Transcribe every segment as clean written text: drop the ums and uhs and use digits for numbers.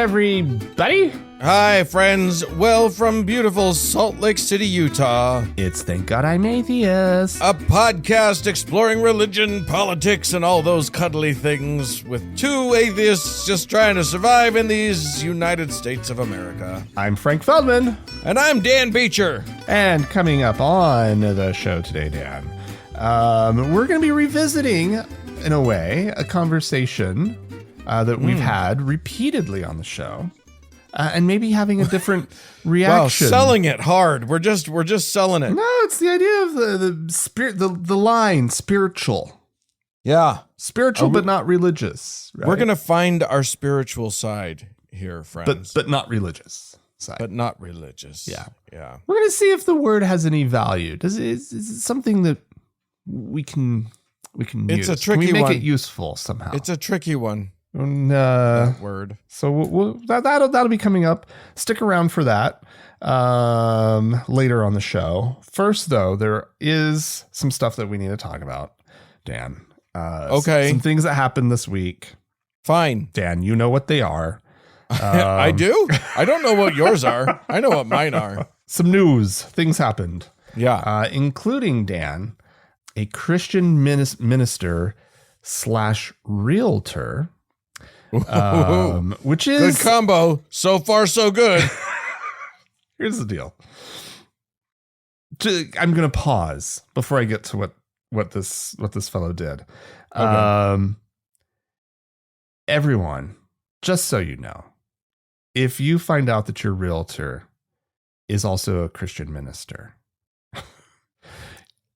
everybody. Hi, friends. Well, from beautiful Salt Lake City, Utah, It's Thank God I'm Atheist. a podcast exploring religion, politics, and all those cuddly things with two atheists just trying to survive in these United States of America. I'm Frank Feldman. And I'm Dan Beecher. And coming up on the show today, Dan, we're going to be revisiting, in a way, a conversation that we've had repeatedly on the show. And maybe having a different reaction. Wow, selling it hard. We're just selling it. No, it's the idea of the spirit, the line, spiritual. Yeah. Spiritual, but not religious. Right? We're going to find our spiritual side here, friends. But not religious side. But not religious. Yeah. Yeah. We're going to see if the word has any value. Is it something that we can use? It's a tricky can we make one. it useful somehow? It's a tricky one. And, That word. So that'll be coming up. Stick around for that later on the show. First, though, there is some stuff that we need to talk about, Dan. Okay. Some things that happened this week. Fine. Dan, you know what they are. I do? I don't know what yours are. I know what mine are. Some news. Things happened. Yeah. Including, Dan, a Christian minister / realtor, which is Good combo. So far, so good. Here's the deal. I'm going to pause before I get to what this fellow did. Okay. Everyone, just so you know, if you find out that your realtor is also a Christian minister,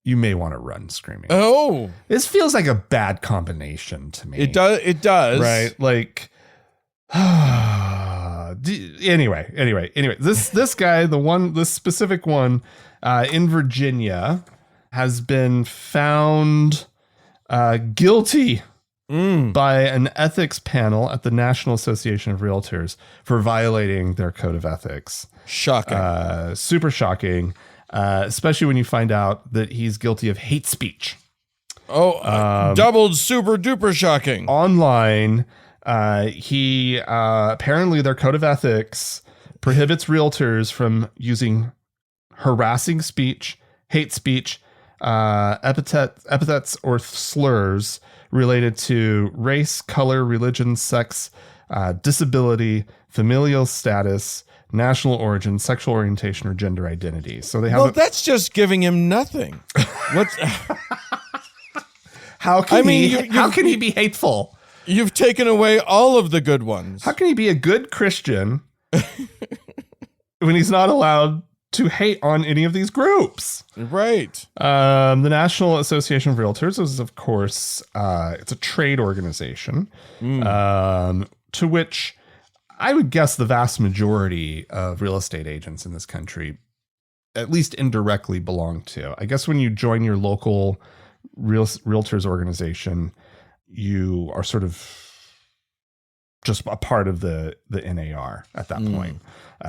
you may want to run screaming. Oh. This feels like a bad combination to me. It does. Right? Like, anyway, this guy, this specific one in Virginia has been found guilty by an ethics panel at the National Association of Realtors for violating their code of ethics. Shocking. Super shocking, especially when you find out that he's guilty of hate speech. Oh, doubled super duper shocking. Online, he apparently their code of ethics prohibits realtors from using harassing speech, hate speech, epithets or slurs related to race, color, religion, sex, disability, familial status, national origin, sexual orientation, or gender identity. So they have. Well, that's just giving him nothing. What's? How can he be hateful? You've taken away all of the good ones. How can he be a good Christian when he's not allowed to hate on any of these groups? Right. The National Association of Realtors is, of course, it's a trade organization to which I would guess the vast majority of real estate agents in this country, at least indirectly, belong to. I guess when you join your local realtors organization, you are sort of just a part of the NAR at that point.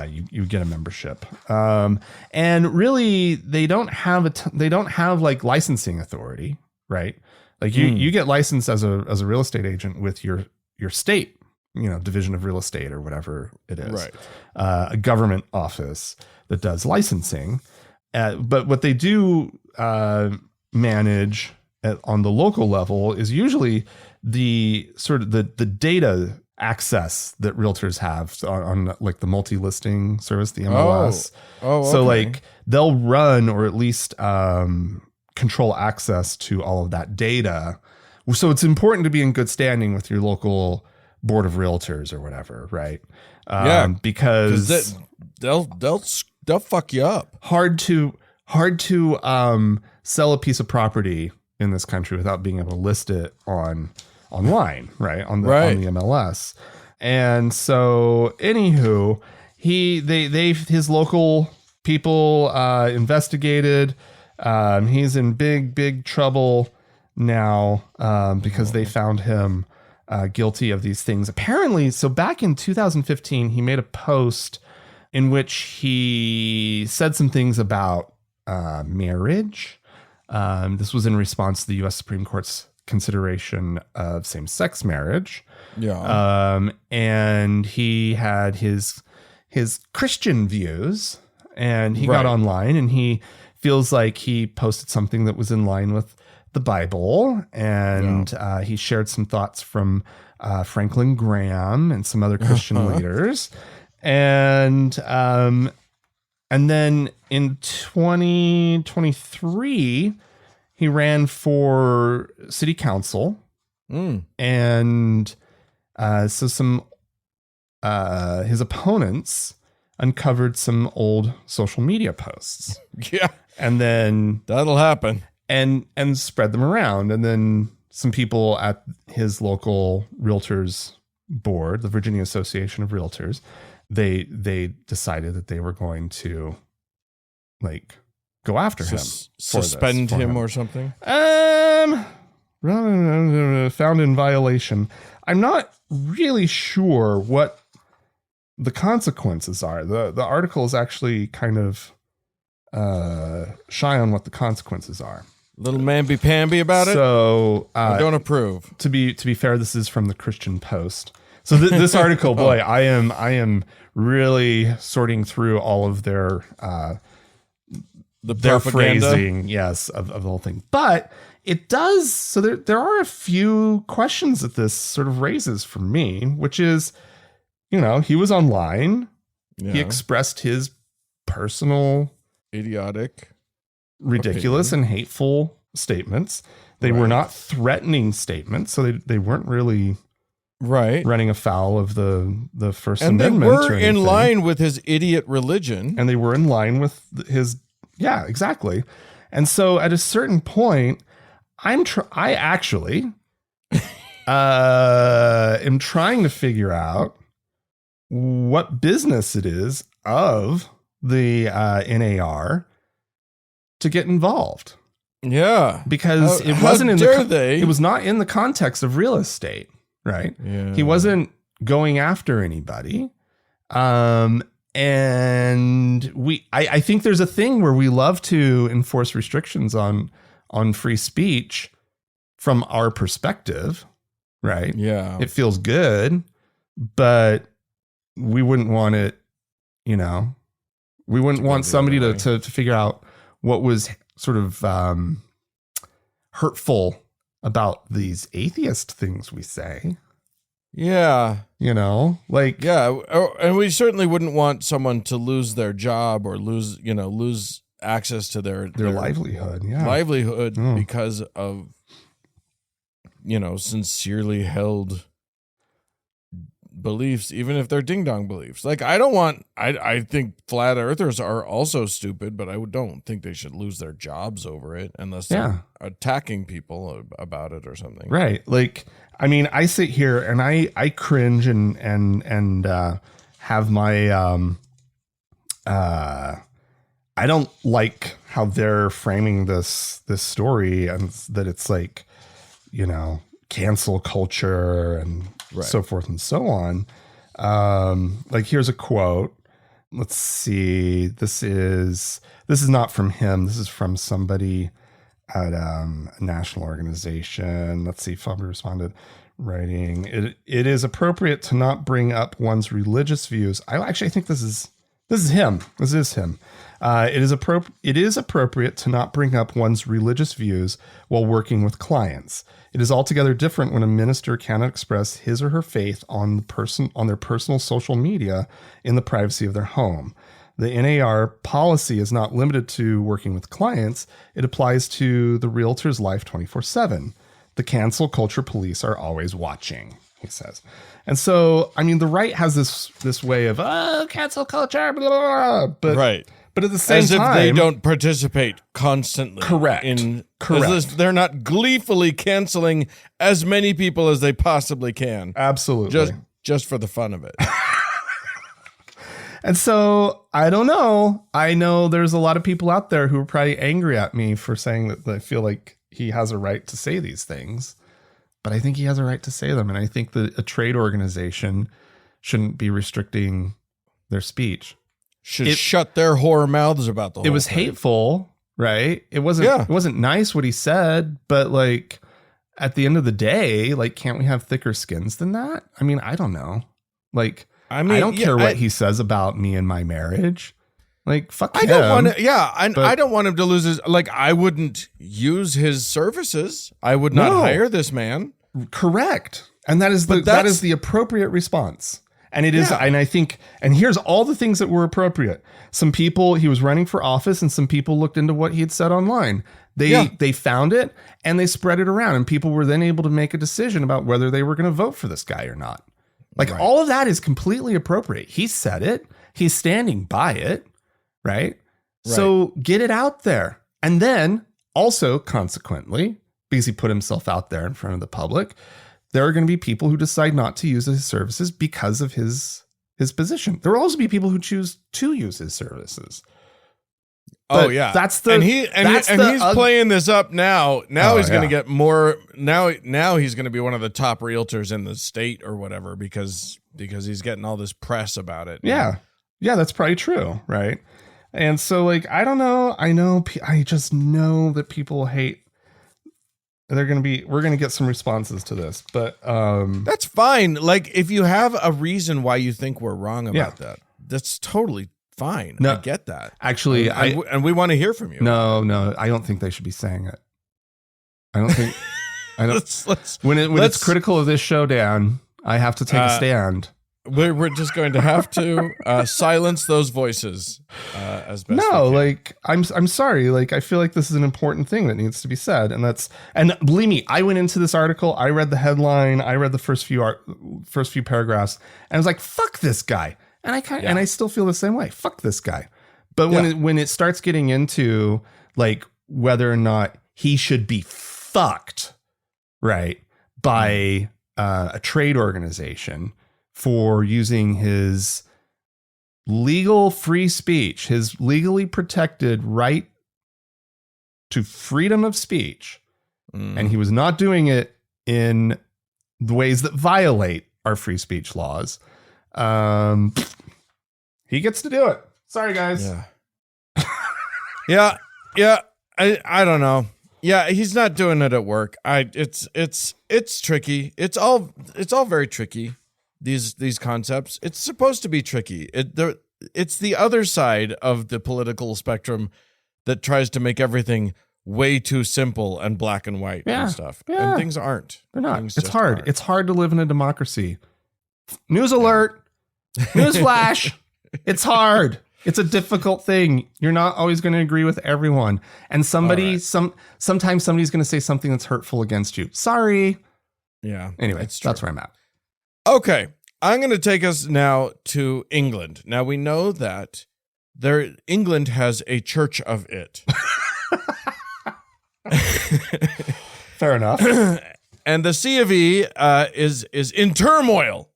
You get a membership, and really they don't have like licensing authority, right? Like you get licensed as a real estate agent with your state, division of real estate or whatever it is, Right. A government office that does licensing. But what they do manage on the local level is usually the sort of the data access that realtors have on like the multi-listing service, the MLS. Oh, So okay. like they'll run or at least control access to all of that data. So it's important to be in good standing with your local board of realtors or whatever, right? Because they'll fuck you up. hard to sell a piece of property in this country without being able to list it online, right? On the MLS. And so anywho, his local people investigated. He's in big trouble now because they found him guilty of these things. Apparently, so back in 2015, he made a post in which he said some things about marriage. This was in response to the U.S. Supreme Court's consideration of same-sex marriage. Yeah. And he had his Christian views, and he got online, and he feels like he posted something that was in line with the Bible, and he shared some thoughts from Franklin Graham and some other Christian leaders. And then in 2023, he ran for city council. And so some his opponents uncovered some old social media posts. Yeah. And then that'll happen. And spread them around. And then some people at his local realtors board, the Virginia Association of Realtors, they decided that they were going to like go after him, suspend him or something. Found in violation. I'm not really sure what the consequences are. The article is actually kind of shy on what the consequences are. Little mamby-pamby about it. So I don't approve. To be fair, this is from the Christian Post. So this article, boy, I am really sorting through all of their phrasing, yes, of the whole thing. But it does. So there are a few questions that this sort of raises for me, which is, he was online. Yeah. He expressed his personal, idiotic, ridiculous, and hateful statements. They were not threatening statements, so they weren't really running afoul of the First Amendment. And they were in line with his idiot religion. And they were in line with his, yeah, exactly. And so at a certain point, I actually am trying to figure out what business it is of the NAR to get involved. Yeah, because it wasn't it was not in the context of real estate, right? Yeah. He wasn't going after anybody. And I think there's a thing where we love to enforce restrictions on free speech from our perspective, right? Yeah. It feels good, but we wouldn't want it, we wouldn't want somebody to figure out what was sort of hurtful about these atheist things we say. Yeah. Yeah. And we certainly wouldn't want someone to lose their job or lose access to their livelihood. Yeah. Livelihood because of, sincerely held beliefs, even if they're ding dong beliefs. Like, I think flat earthers are also stupid, but I don't think they should lose their jobs over it unless they're attacking people about it or something. Right. Like, I mean, I sit here and I cringe and have my, I don't like how they're framing this story and that it's like, cancel culture and so forth and so on. Like, here's a quote. Let's see. This is not from him. This is from somebody at a national organization. Let's see if somebody responded. Writing, it is appropriate to not bring up one's religious views. I think this is him. This is him. It is appropriate to not bring up one's religious views while working with clients. It is altogether different when a minister cannot express his or her faith on their personal social media in the privacy of their home. The NAR policy is not limited to working with clients. It applies to the realtor's life 24/7. The cancel culture police are always watching, he says. And so, I mean, the right has this way of, cancel culture, blah, blah, blah, but at the same time, as if they don't participate constantly. Correct. They're not gleefully canceling as many people as they possibly can. Absolutely. Just for the fun of it. And so, I don't know. I know there's a lot of people out there who are probably angry at me for saying that they feel like he has a right to say these things. But I think he has a right to say them. And I think that a trade organization shouldn't be restricting their speech. Should shut their whore mouths about the whole thing. It was hateful, right? It wasn't nice what he said, but like, at the end of the day, like, can't we have thicker skins than that? I mean, I don't know. Like, I don't care what he says about me and my marriage. Like, fuck him. I don't want to. Yeah, I don't want him to lose his. Like, I wouldn't use his services. I would not hire this man. Correct, and that is the appropriate response. And it is, and I think, and here's all the things that were appropriate. Some people, he was running for office, and some people looked into what he had said online. They found it and they spread it around, and people were then able to make a decision about whether they were going to vote for this guy or not. Like, all of that is completely appropriate. He said it. He's standing by it. Right. So get it out there. And then also, consequently, because he put himself out there in front of the public, there are going to be people who decide not to use his services because of his position. There will also be people who choose to use his services. But that's the he's playing this up now. Now he's going to get more. Now he's going to be one of the top realtors in the state or whatever because he's getting all this press about it. Yeah, that's probably true, right? And so, like, I don't know. I just know that people hate. We're going to get some responses to this, but that's fine. Like, if you have a reason why you think we're wrong about that, that's totally fine. No, I get that. Actually, and we want to hear from you. No, I don't think they should be saying it. I don't think. I don't. When it's critical of this show, Dan, I have to take a stand. We're just going to have to silence those voices as best. No, like, I'm sorry. Like, I feel like this is an important thing that needs to be said, and believe me, I went into this article. I read the headline. I read the first few paragraphs, and I was like, "Fuck this guy," and and I still feel the same way. Fuck this guy. But when it starts getting into, like, whether or not he should be fucked, right, by a trade organization for using his legal free speech, his legally protected right to freedom of speech, and he was not doing it in the ways that violate our free speech laws, he gets to do it. Sorry, guys. Yeah. I don't know. Yeah, he's not doing it at work. It's tricky. It's all very tricky. These concepts. It's supposed to be tricky. It's the other side of the political spectrum that tries to make everything way too simple and black and white and stuff. And things aren't. They're not. It's hard. Aren't. It's hard to live in a democracy. News alert. News flash. It's hard. It's a difficult thing. You're not always going to agree with everyone. And sometimes somebody's going to say something that's hurtful against you. Sorry. Yeah. Anyway, that's where I'm at. Okay, I'm going to take us now to England. Now, we know that England has a church of it. Fair enough. And the C of E is in turmoil.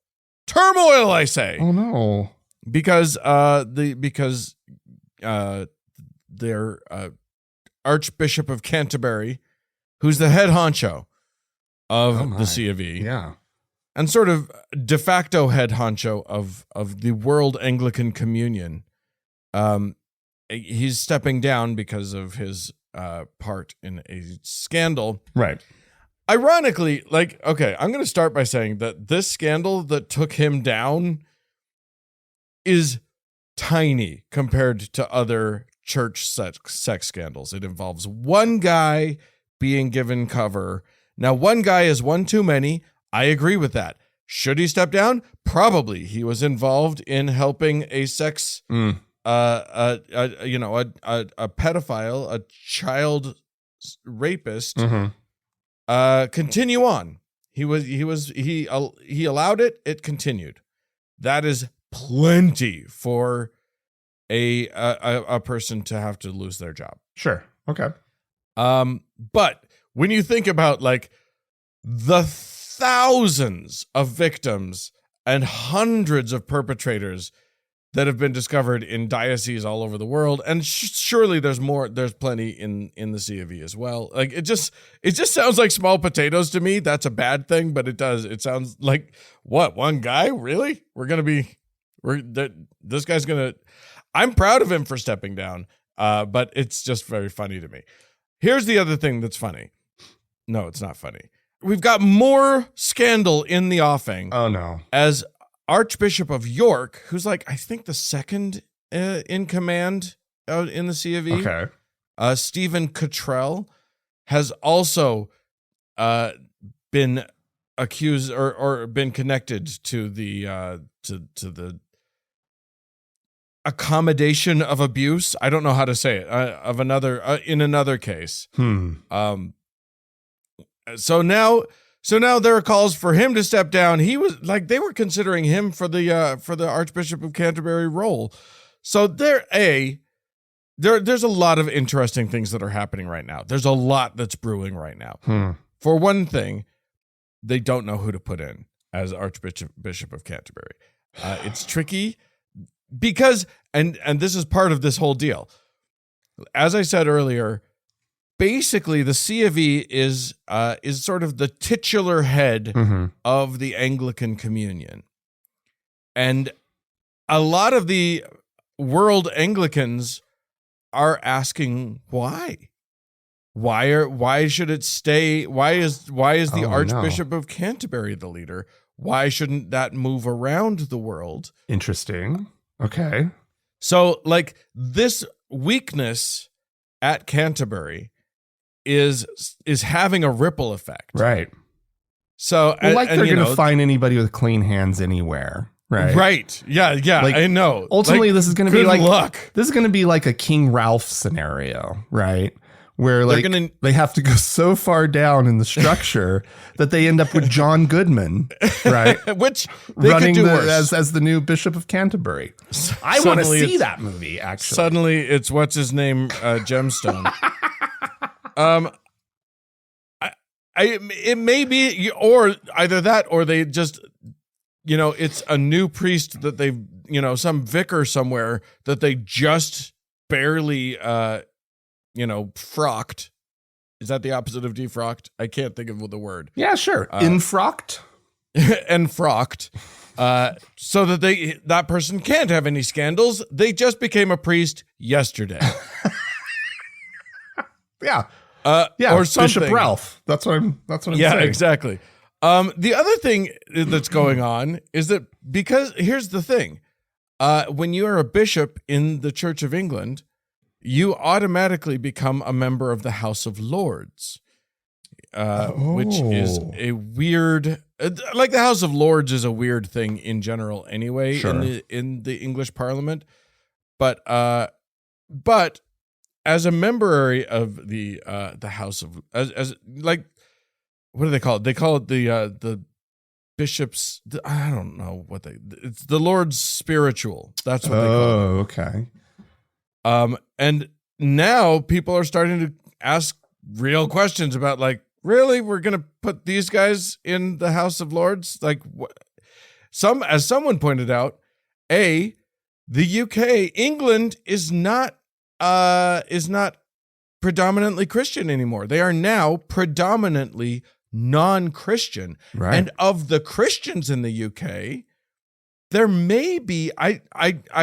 Turmoil, I say. Oh, no. Because their Archbishop of Canterbury, who's the head honcho of the C of E. Yeah. And sort of de facto head honcho of the World Anglican Communion, he's stepping down because of his part in a scandal. Right. Ironically, like, okay, I'm going to start by saying that this scandal that took him down is tiny compared to other church sex scandals. It involves one guy being given cover. Now, one guy is one too many. I agree with that. Should he step down? Probably. He was involved in helping a sex, a pedophile, a child rapist, continue on. He allowed it. It continued. That is plenty for a person to have to lose their job. Sure. Okay. But when you think about, like, the thousands of victims and hundreds of perpetrators that have been discovered in dioceses all over the world, and surely there's plenty in the C of E as well. Like, it just sounds like small potatoes to me. That's a bad thing, but it sounds like, what, one guy? Really? This guy's gonna, I'm proud of him for stepping down, but it's just very funny to me. Here's the other thing that's funny. No, it's not funny. we've got more scandal in the offing. Oh no. As Archbishop of York, who's like, I think the second in command out in the C of E. Okay. Stephen Cottrell has also been accused or been connected to the to the accommodation of abuse. I don't know how to say it. Of another in another case. So now there are calls for him to step down. He was like, they were considering him for the Archbishop of Canterbury role. So there's a lot of interesting things that are happening right now. There's a lot that's brewing right now. For one thing, they don't know who to put in as Archbishop of Canterbury. It's tricky because, and this is part of this whole deal. As I said earlier, basically the C of E is sort of the titular head of the Anglican Communion. And a lot of the world Anglicans are asking why. Why should it stay? Why is the Archbishop of Canterbury the leader? Why shouldn't that move around the world? Interesting. Okay. So like this weakness at Canterbury is having a ripple effect. Right. So they're going to find anybody with clean hands anywhere. Right. Right. Yeah. Like, I know. Ultimately, like, this is going to be like luck. This is going to be like a King Ralph scenario, right? Where like they have to go so far down in the structure that they end up with John Goodman, right? Which they running could do worse. as the new Bishop of Canterbury. I want to see that movie. Actually, suddenly it's what's his name, Gemstone. It may be, or either that, or they just, it's a new priest that they've, some vicar somewhere that they just barely, frocked. Is that the opposite of defrocked? I can't think of the word. Yeah, sure. Infrocked. Enfrocked. So that that person can't have any scandals. They just became a priest yesterday. Yeah. Or something. Bishop Ralph. That's what I'm saying. Yeah, exactly. The other thing that's going on is that, because here's the thing. When you are a bishop in the Church of England, you automatically become a member of the House of Lords, which is a weird, like the House of Lords is a weird thing in general anyway, sure, in the English Parliament. But as a member of the House of, as like, what do they call it? They call it the bishops. I don't know what it's the Lord's spiritual. That's what they call it. Oh, okay. And now people are starting to ask real questions about, like, really, we're going to put these guys in the House of Lords? Like, as someone pointed out, the UK, England is not predominantly Christian anymore. They are now predominantly non-Christian. Right. And of the Christians in the UK, there may be, I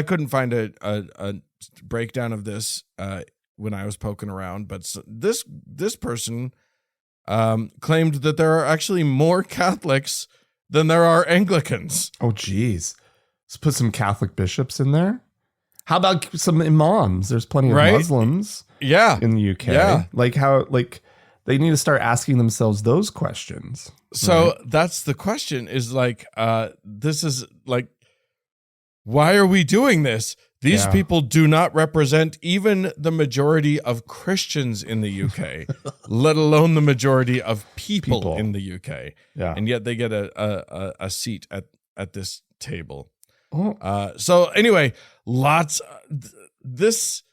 couldn't find a breakdown of this when I was poking around, but this person claimed that there are actually more Catholics than there are Anglicans. Oh, geez. Let's put some Catholic bishops in there. How about some imams? There's plenty of Muslims in the UK. Yeah. They need to start asking themselves those questions. So that's the question, is like, this is like, why are we doing this? These people do not represent even the majority of Christians in the UK, let alone the majority of people in the UK. Yeah. And yet they get a seat at this table. Oh. So anyway, this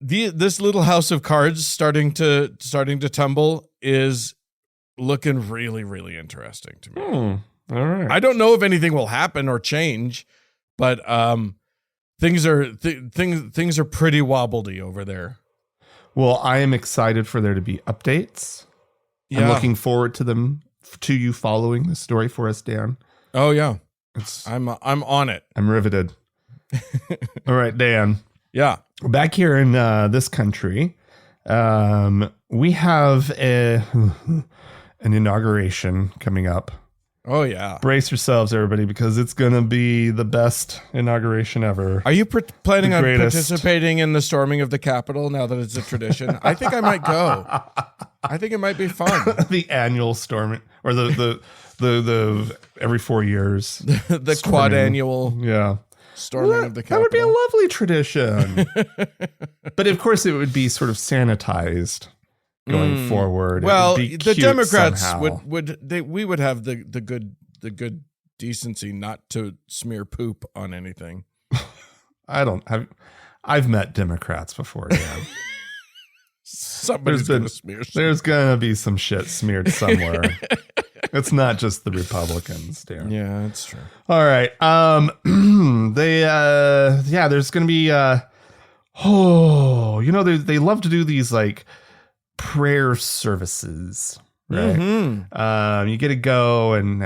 little house of cards starting to tumble is looking really, really interesting to me. All right. I don't know if anything will happen or change, but things are pretty wobbly over there. Well, I am excited for there to be updates. Yeah. I'm looking forward to you following the story for us, Dan. Oh yeah. I'm on it. I'm riveted. All right, Dan. Yeah. Back here in this country, we have an inauguration coming up. Oh, yeah. Brace yourselves, everybody, because it's going to be the best inauguration ever. Are you planning on participating in the storming of the Capitol now that it's a tradition? I think I might go. I think it might be fun. The annual storming, or the every 4 years. The quad annual storming of the Capitol. That would be a lovely tradition. But of course, it would be sort of sanitized going forward. Well, the Democrats we would have the good decency not to smear poop on anything. I've met Democrats before. Yeah. Somebody's gonna smear. There's gonna be some shit smeared somewhere. It's not just the Republicans, Dan. Yeah, that's true. All right. There's gonna be they love to do these like prayer services, right? Mm-hmm. You get to go and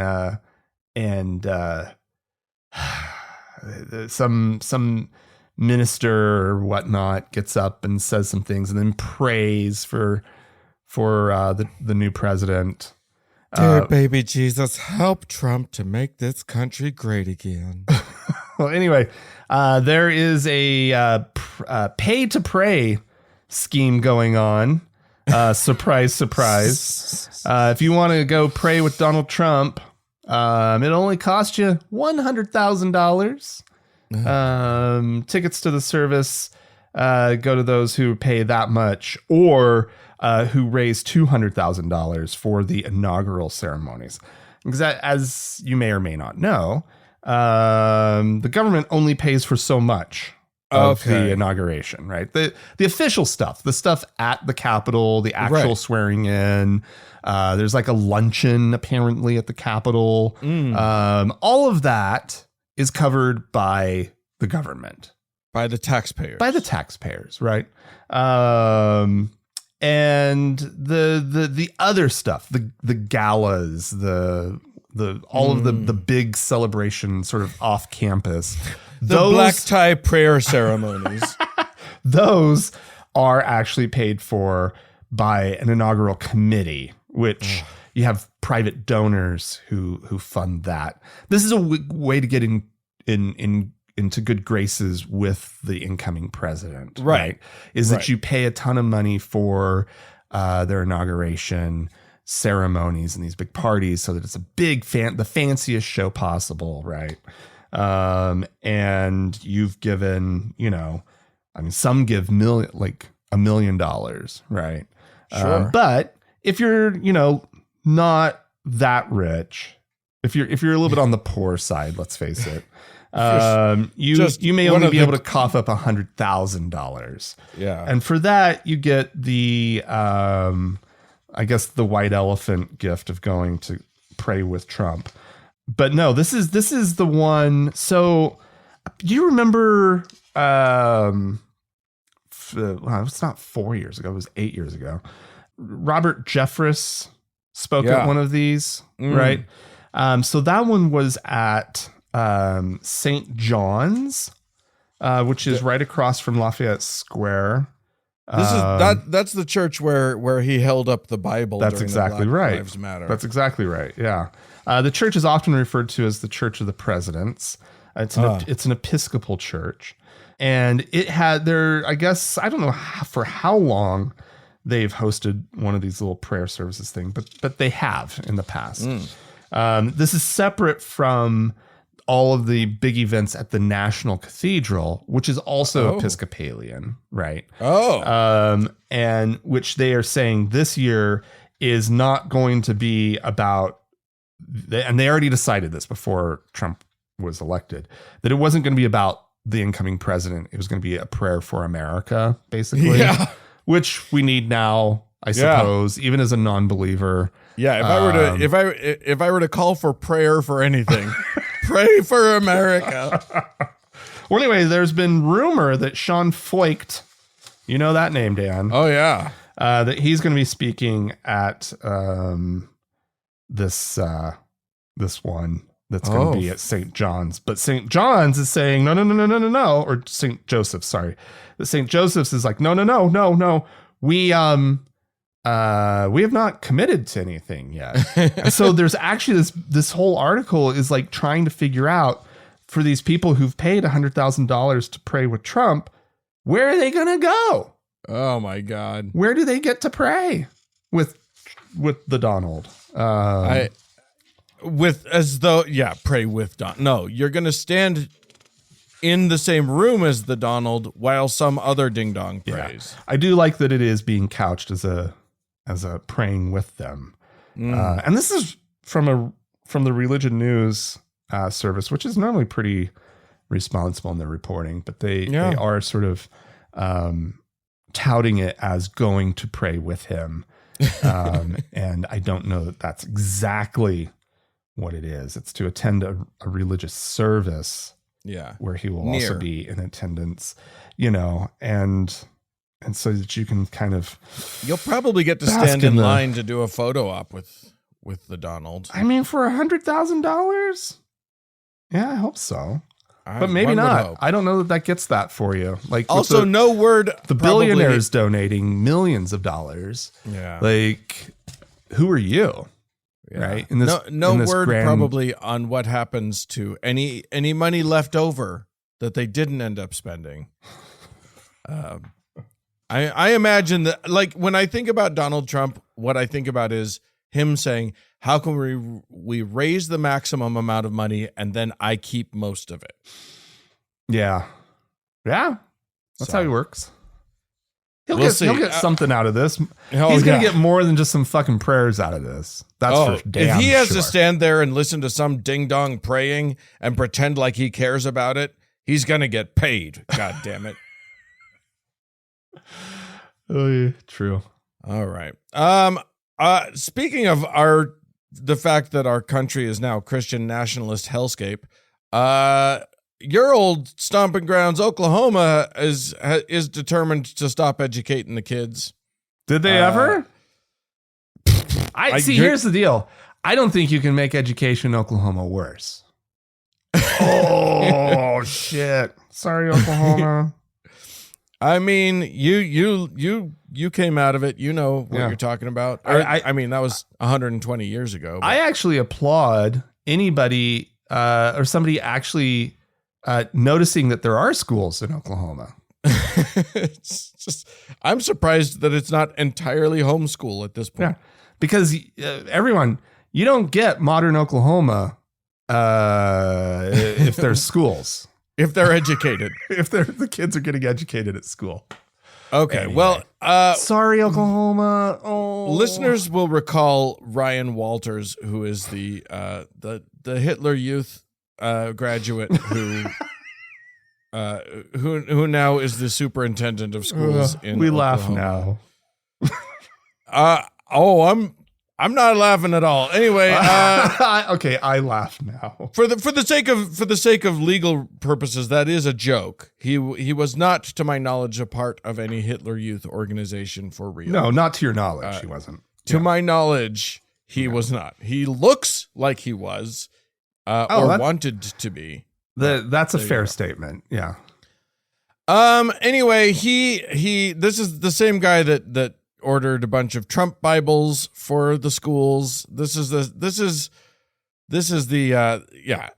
some minister or whatnot gets up and says some things and then prays for the new president. Dear baby Jesus, help Trump to make this country great again. Well, anyway, there is a pay to pray scheme going on. Surprise, surprise. If you want to go pray with Donald Trump, it only costs you $100,000. Tickets to the service go to those who pay that much or who raise $200,000 for the inaugural ceremonies. Because as you may or may not know, the government only pays for so much of the inauguration, right? The official stuff, the stuff at the Capitol, the actual swearing in. There's like a luncheon apparently at the Capitol. All of that is covered by the government, by the taxpayers, right? And the other stuff, the galas, all of the big celebration sort of off campus. The black tie prayer ceremonies. Those are actually paid for by an inaugural committee, which you have private donors who fund that. This is a way to get into good graces with the incoming president, right? That you pay a ton of money for their inauguration ceremonies and these big parties so that it's a big the fanciest show possible, right? And you've given, some give $1 million, right? Sure. But if you're, not that rich, if you're a little bit on the poor side, let's face it, you may only be able to cough up $100,000. Yeah. And for that, you get the, I guess the white elephant gift of going to pray with Trump. But no, this is the one. So do you remember, it's not 4 years ago, it was 8 years ago. Robert Jeffress spoke at one of these, right? So that one was at St. John's, which is right across from Lafayette Square. That's the church where he held up the Bible. That's exactly right. Lives Matter. That's exactly right. Yeah. The church is often referred to as the Church of the Presidents. It's an Episcopal church, and it had I guess I don't know for how long they've hosted one of these little prayer services thing, but they have in the past. This is separate from all of the big events at the National Cathedral, which is also Episcopalian, right? And which they are saying this year is not going to be about, and they already decided this before Trump was elected, that it wasn't going to be about the incoming president. It was going to be a prayer for America, basically, which we need now, I suppose, even as a non-believer. Yeah, if I were to call for prayer for anything, pray for America. Well, anyway, there's been rumor that Sean Foicht, you know that name, Dan? Oh yeah, that he's going to be speaking at this one that's going to be at St. John's. But St. John's is saying no, or St. Joseph's, sorry. The St. Joseph's is like no. We We have not committed to anything yet. And so there's actually this whole article is like trying to figure out for these people who've paid $100,000 to pray with Trump, where are they going to go? Oh my God. Where do they get to pray with the Donald? Pray with Don. No, you're going to stand in the same room as the Donald while some other ding dong prays. I do like that it is being couched as a praying with them. And this is from the Religion News service, which is normally pretty responsible in their reporting, but they are sort of touting it as going to pray with him. And I don't know that that's exactly what it is. It's to attend a religious service where he will also be in attendance, and so that you can kind of... You'll probably get to stand in line to do a photo op with the Donald. I mean, for $100,000? Yeah, I hope so. But maybe not. I don't know that gets that for you. Like, also, no word. The billionaires donating millions of dollars. Yeah. Like, who are you? Yeah. Right. No word probably on what happens to any money left over that they didn't end up spending. I imagine that, like, when I think about Donald Trump, what I think about is him saying, how can we raise the maximum amount of money and then I keep most of it? Yeah. Yeah. That's how he works. He'll get something out of this. He's going to get more than just some fucking prayers out of this. That's for damn sure. If he has to stand there and listen to some ding dong praying and pretend like he cares about it, he's going to get paid. God damn it. Oh, yeah. True. All right. Speaking of the fact that our country is now a Christian nationalist hellscape, your old stomping grounds, Oklahoma, is determined to stop educating the kids. Did they ever? Here's the deal. I don't think you can make education in Oklahoma worse. Oh shit! Sorry, Oklahoma. I mean, you came out of it. You know what you're talking about. I mean, that was 120 years ago. But. I actually applaud anybody or somebody actually noticing that there are schools in Oklahoma. It's just, I'm surprised that it's not entirely homeschool at this point. Yeah, because everyone, you don't get modern Oklahoma if there's schools. If they're educated. If the kids are getting educated at school. Okay, anyway. Well, sorry, Oklahoma. Oh. Listeners will recall Ryan Walters, who is the Hitler Youth graduate who now is the superintendent of schools in we Oklahoma. Laugh now. I'm not laughing at all. Anyway, okay, I laugh now. For the sake of legal purposes, that is a joke. He was not, to my knowledge, a part of any Hitler Youth organization for real. No, not to your knowledge, he wasn't. To my knowledge, he was not. He looks like he was, or wanted to be. That's a fair statement. Yeah. Anyway, this is the same guy that ordered a bunch of Trump Bibles for the schools. This is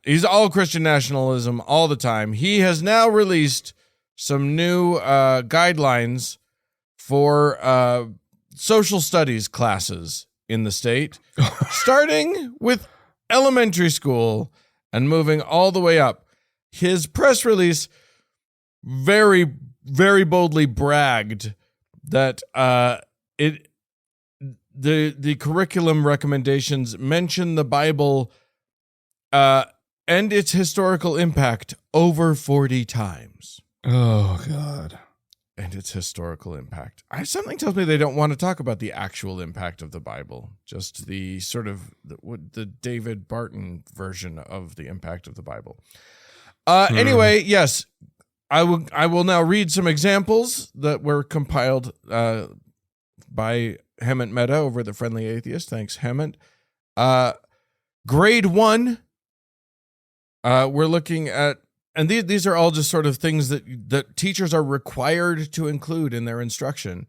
he's all Christian nationalism all the time. He has now released some new guidelines for social studies classes in the state, starting with elementary school and moving all the way up. His press release very, very boldly bragged that the curriculum recommendations mention the Bible and its historical impact over 40 times. Oh, God. And its historical impact. Something tells me they don't want to talk about the actual impact of the Bible, just the sort of the David Barton version of the impact of the Bible. Anyway, yes, I will now read some examples that were compiled by Hemant Mehta over the Friendly Atheist. Thanks, Hemant. Grade 1, we're looking at, and these are all just sort of things that teachers are required to include in their instruction.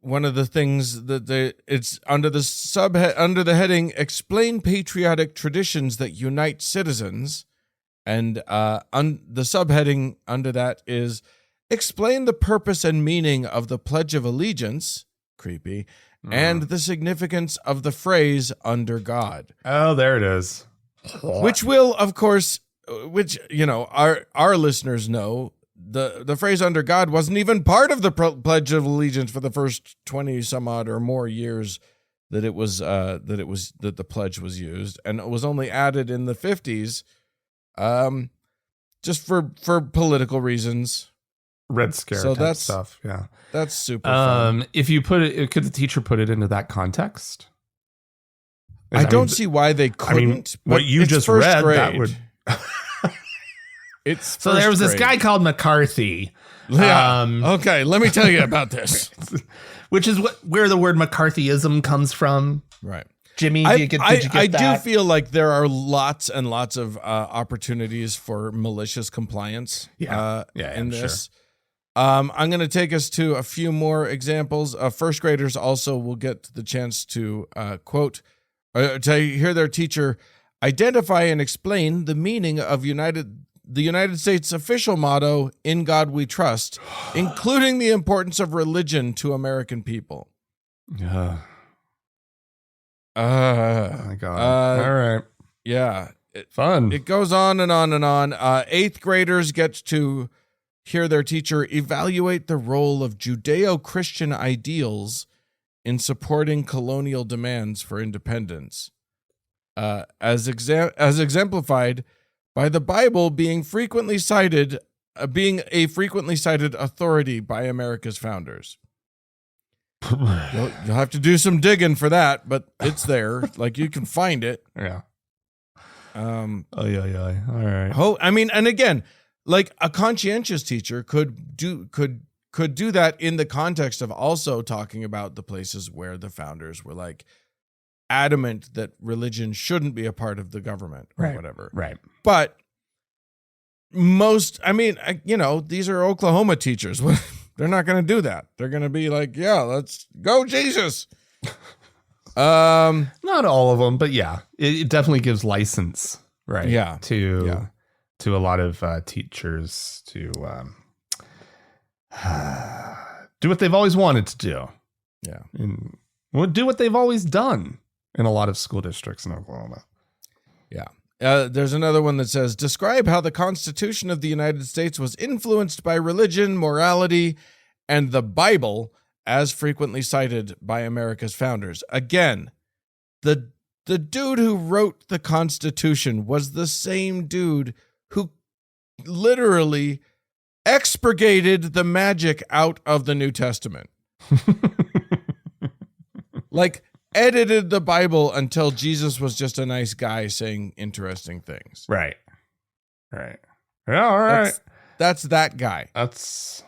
one of the things that it's under the under the heading "Explain Patriotic Traditions That Unite Citizens," and the subheading under that is "Explain the Purpose and Meaning of the Pledge of Allegiance." Creepy. And the significance of the phrase "under God." Oh, there it is. Which will, of course, our listeners know, the phrase "under God" wasn't even part of the Pledge of Allegiance for the first 20 some odd or more years that the pledge was used, and it was only added in the 50s, just for political reasons. Red Scare type stuff. Yeah. That's super fun. If you could the teacher put it into that context? I don't see why they couldn't. What you just read, that would. It's so there was this guy called McCarthy. Yeah. Okay, let me tell you about this. Which is where the word McCarthyism comes from. Right. Jimmy, did you get that? I do feel like there are lots and lots of opportunities for malicious compliance in this. Sure. I'm going to take us to a few more examples. First graders also will get the chance to quote, to hear their teacher identify and explain the meaning of the United States official motto, "In God We Trust," including the importance of religion to American people. Oh my God. All right. Yeah. Fun. It goes on and on and on. 8th graders get to hear their teacher evaluate the role of Judeo-Christian ideals in supporting colonial demands for independence, as exemplified by the Bible being a frequently cited authority by America's founders. You'll have to do some digging for that, but it's there. Like, you can find it. Yeah. All right. And again, like, a conscientious teacher could do that in the context of also talking about the places where the founders were like adamant that religion shouldn't be a part of the government or whatever. Right. But these are Oklahoma teachers. They're not going to do that. They're going to be like, yeah, let's go, Jesus. Not all of them, but yeah, it definitely gives license, right? Yeah. To a lot of teachers to do what they've always wanted to do. Yeah. And do what they've always done in a lot of school districts in Oklahoma. Yeah. There's another one that says, describe how the Constitution of the United States was influenced by religion, morality, and the Bible as frequently cited by America's founders. Again, the dude who wrote the Constitution was the same dude who literally expurgated the magic out of the New Testament. Like, edited the Bible until Jesus was just a nice guy saying interesting things. Right. Yeah, all right. That's that guy. That's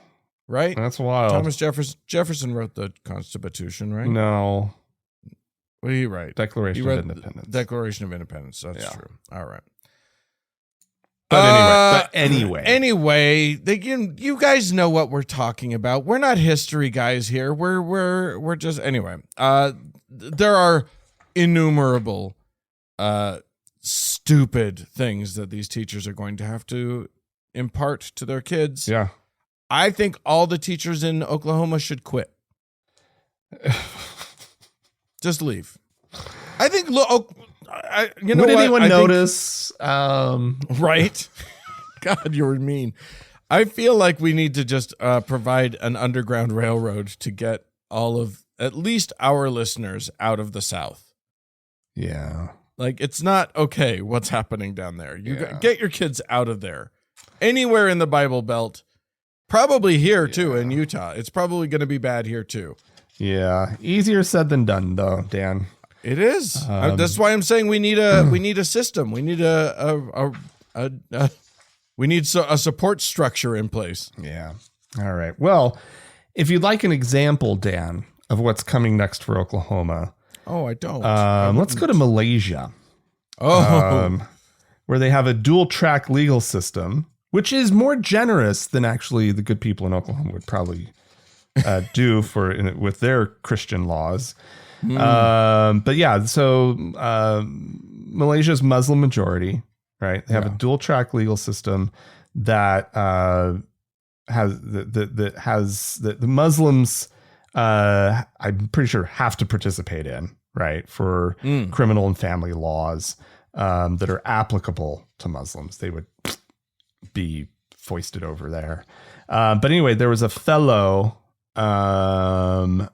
right. That's wild. Thomas Jefferson wrote the Constitution, right? No. What did he write? Declaration of Independence. Declaration of Independence. That's true. All right. But anyway. Anyway, you guys know what we're talking about. We're not history guys here. We're just anyway. There are innumerable stupid things that these teachers are going to have to impart to their kids. Yeah. I think all the teachers in Oklahoma should quit. Just leave. I think would anyone notice? Right? God, you were mean. I feel like we need to just provide an underground railroad to get all of at least our listeners out of the South. Yeah. Like, it's not okay what's happening down there. Get your kids out of there. Anywhere in the Bible Belt. Probably here too in Utah. It's probably going to be bad here too. Yeah. Easier said than done though, Dan. It is. That's why I'm saying we need a system. We need a support structure in place. Yeah. All right. Well, if you'd like an example, Dan, of what's coming next for Oklahoma. Oh, I don't. Let's go to Malaysia. Where they have a dual track legal system, which is more generous than actually the good people in Oklahoma would probably do with their Christian laws. But yeah, so Malaysia's Muslim majority, right? They have a dual track legal system that has the Muslims, I'm pretty sure, have to participate in, right, for criminal and family laws that are applicable to Muslims. They would be foisted over there. But anyway, there was a fellow by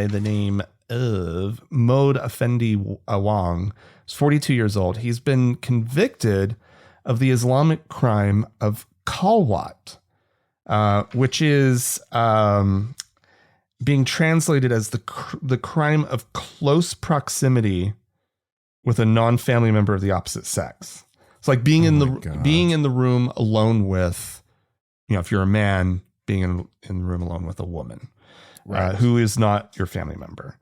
the name of Mohd Effendi Awang. He's 42 years old. He's been convicted of the Islamic crime of Khalwat, which is being translated as the crime of close proximity with a non-family member of the opposite sex. It's like being in the room alone with, if you're a man, being in the room alone with a woman, who is not your family member.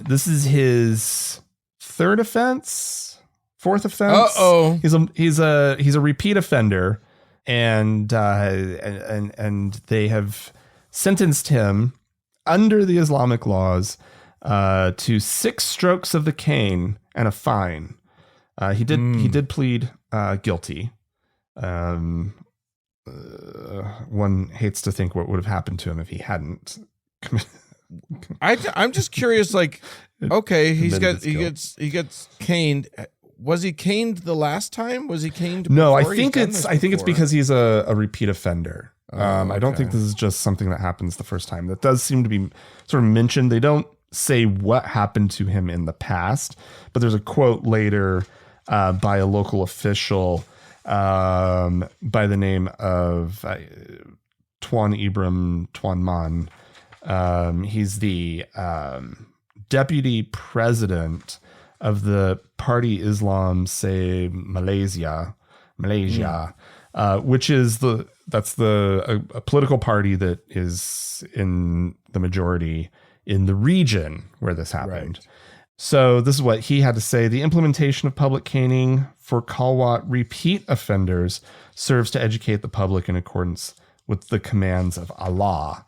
This is his fourth offense. He's a repeat offender, and they have sentenced him under the Islamic laws to 6 strokes of the cane and a fine. He did plead guilty. One hates to think what would have happened to him if he hadn't. I'm just curious. Like, okay, he gets caned. Was he caned the last time? Was he caned? No, I think it's because he's a repeat offender. I don't think this is just something that happens the first time. That does seem to be sort of mentioned. They don't say what happened to him in the past, but there's a quote later by a local official by the name of Tuan Ibrahim Tuan Man. He's the deputy president of the Party Islam say Malaysia, which is a political party that is in the majority in the region where this happened. Right. So this is what he had to say. The implementation of public caning for Khalwat repeat offenders serves to educate the public in accordance with the commands of Allah.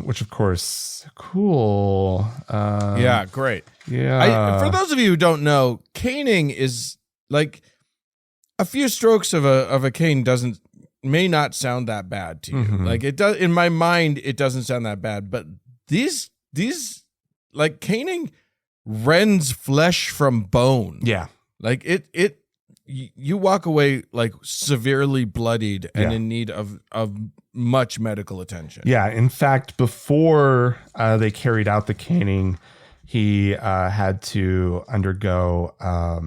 Which of course, cool. Yeah, great. Yeah. For those of you who don't know, caning is like a few strokes of a cane may not sound that bad to you. Mm-hmm. Like it does in my mind, it doesn't sound that bad. But these like caning rends flesh from bone. Yeah. Like you walk away like severely bloodied and in need of much medical attention. Yeah. In fact, before they carried out the caning, he had to undergo a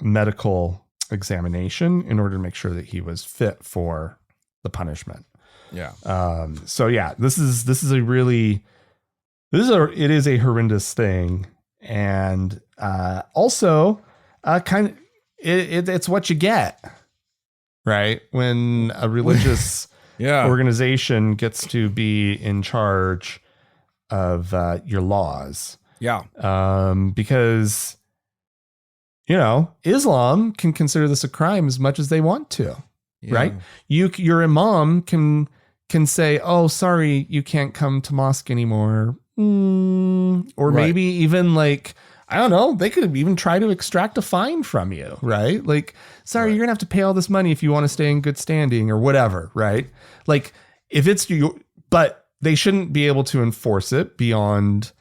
medical examination in order to make sure that he was fit for the punishment. Yeah. So yeah, it is a horrendous thing. And also it's what you get, right? When a religious organization gets to be in charge of your laws. Yeah. Because, Islam can consider this a crime as much as they want to, right? Your imam can say, oh, sorry, you can't come to mosque anymore. Or maybe even like, I don't know, they could even try to extract a fine from you, right? Like, sorry, you're gonna have to pay all this money if you want to stay in good standing or whatever, right? Like if it's you, but they shouldn't be able to enforce it beyond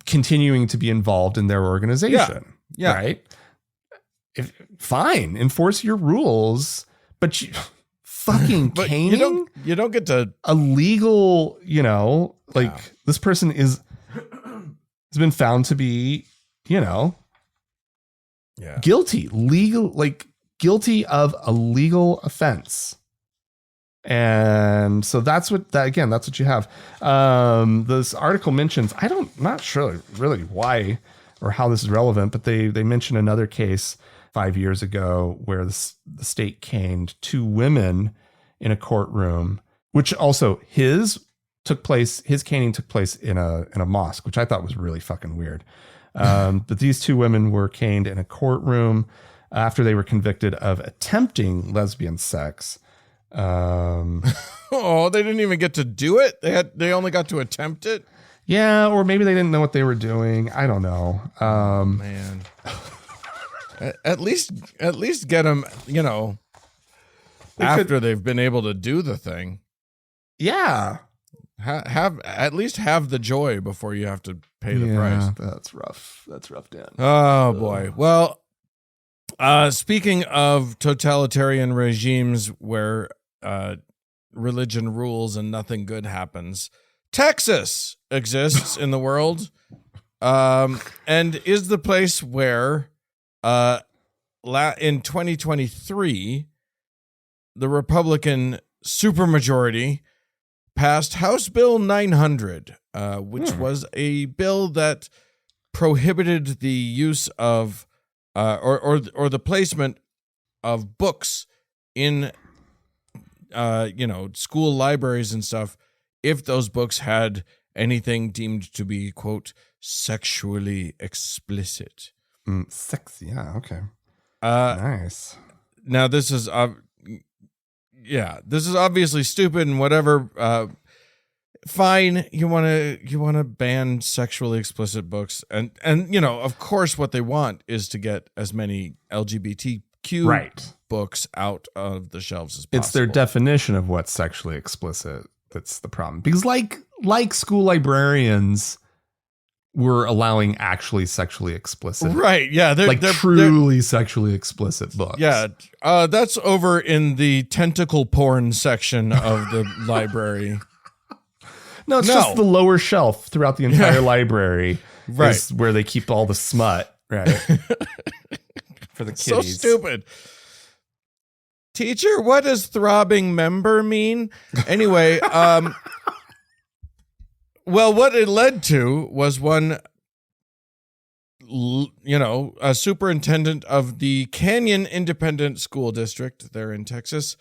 continuing to be involved in their organization. Yeah. Right. Fine, enforce your rules, but you fucking caning. You don't get to a legal, this person has been found to be, guilty of a legal offense. And so that's what you have. This article mentions, not sure really why or how this is relevant, but they mention another case 5 years ago where the state caned 2 women in a courtroom, which also his caning took place in a mosque, which I thought was really fucking weird. But these 2 women were caned in a courtroom after they were convicted of attempting lesbian sex Oh, they didn't even get to do it. They only got to attempt it. Yeah, or maybe they didn't know what they were doing. I don't know. Man, at least get them. After they've been able to do the thing. Yeah. At least have the joy before you have to pay the price. That's rough. That's rough, Dan. Oh boy. Well, speaking of totalitarian regimes where religion rules and nothing good happens, Texas exists in the world, and is the place where in 2023 the Republican supermajority passed House Bill 900, which was a bill that prohibited the use of or the placement of books in school libraries and stuff if those books had anything deemed to be, quote, sexually explicit. Sexy, yeah, okay. Nice. Now this is obviously stupid and whatever. Fine, you want to ban sexually explicit books, and of course what they want is to get as many LGBTQ books out of the shelves as possible. It's their definition of what's sexually explicit that's the problem, because like school librarians were allowing actually sexually explicit, they're truly sexually explicit books. That's over in the tentacle porn section of the library. No, it's just the lower shelf throughout the entire library, is where they keep all the smut, right? For the kiddies. So stupid. Teacher, what does throbbing member mean? Anyway, well, what it led to was a superintendent of the Canyon Independent School District there in Texas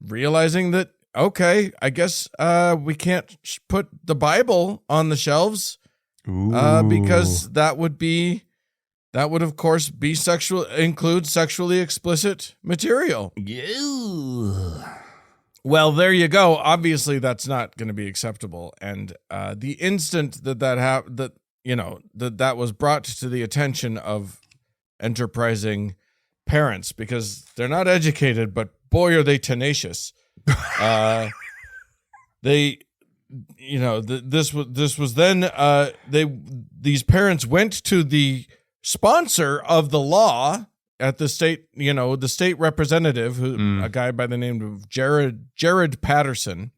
realizing that, okay, I guess we can't put the Bible on the shelves because that would of course be include sexually explicit material. Well, there you go. Obviously, that's not going to be acceptable. And the instant that was brought to the attention of enterprising parents, because they're not educated, but boy, are they tenacious. These parents went to the sponsor of the law at the state, the state representative, a guy by the name of Jared Patterson,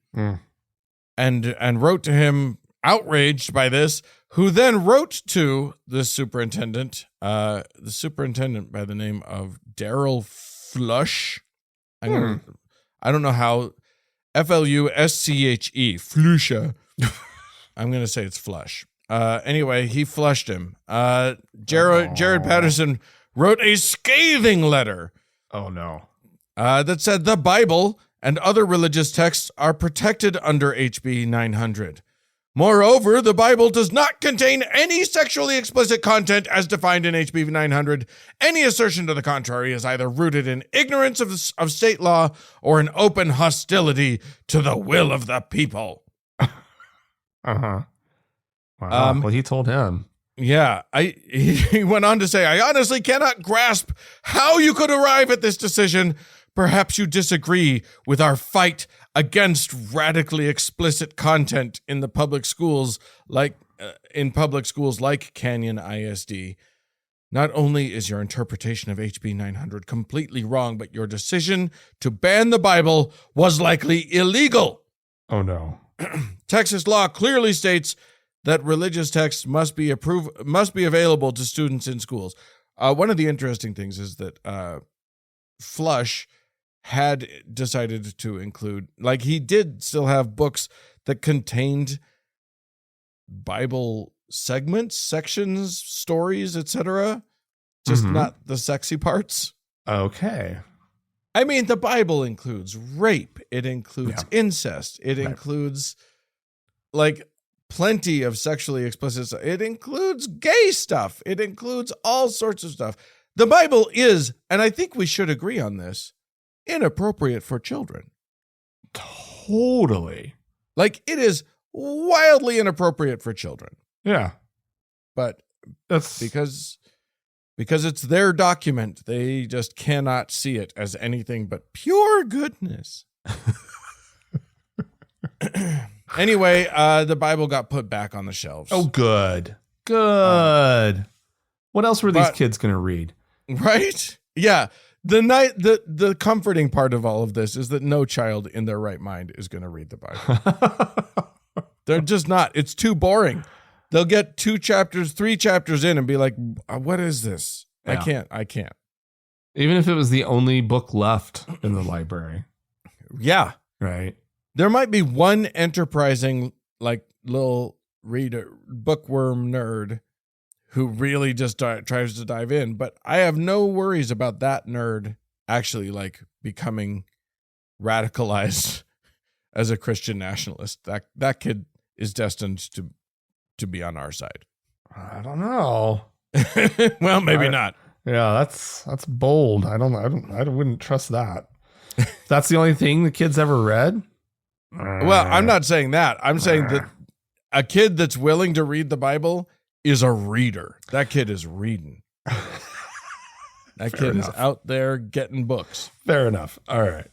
and wrote to him outraged by this, who then wrote to the superintendent by the name of Daryl Flush. I don't know how. Flusche, Flusche. I'm going to say it's Flush. Anyway, he flushed him. Jared Patterson wrote a scathing letter. Oh, no. That said the Bible and other religious texts are protected under HB 900. Moreover, the Bible does not contain any sexually explicit content as defined in HB 900. Any assertion to the contrary is either rooted in ignorance of state law or an open hostility to the will of the people. Wow. Well, he told him. Yeah, he went on to say, I honestly cannot grasp how you could arrive at this decision. Perhaps you disagree with our fight against radically explicit content in the public schools, like Canyon ISD. Not only is your interpretation of HB 900 completely wrong, but your decision to ban the Bible was likely illegal. Oh no. Texas law clearly states that religious texts must be available to students in schools. One of the interesting things is that Flush had decided to include, he did still have books that contained Bible segments, sections, stories, etc. Just not the sexy parts. Okay. I mean, the Bible includes rape. It includes incest. It includes plenty of sexually explicit stuff. It includes gay stuff. It includes all sorts of stuff. The Bible is, and I think we should agree on this, inappropriate for children. Totally. Like, it is wildly inappropriate for children. Yeah. But that's because it's their document, they just cannot see it as anything but pure goodness. Anyway, the Bible got put back on the shelves. Oh, good. Good. What else were these kids going to read? Right? Yeah. The comforting part of all of this is that no child in their right mind is going to read the Bible. They're just not. It's too boring. They'll get 2 chapters, 3 chapters in and be like, what is this? Yeah. I can't. Even if it was the only book left in the library. Yeah. Right. There might be one enterprising, like, little reader, bookworm nerd who really just tries to dive in. But I have no worries about that nerd actually, like, becoming radicalized as a Christian nationalist. That kid is destined to be on our side. I don't know. Well, maybe not. Yeah, that's bold. I wouldn't trust that. That's the only thing the kids ever read. Well, I'm not saying that. I'm saying that a kid that's willing to read the Bible is a reader. That kid is reading. That kid is out there getting books. Fair enough. All right.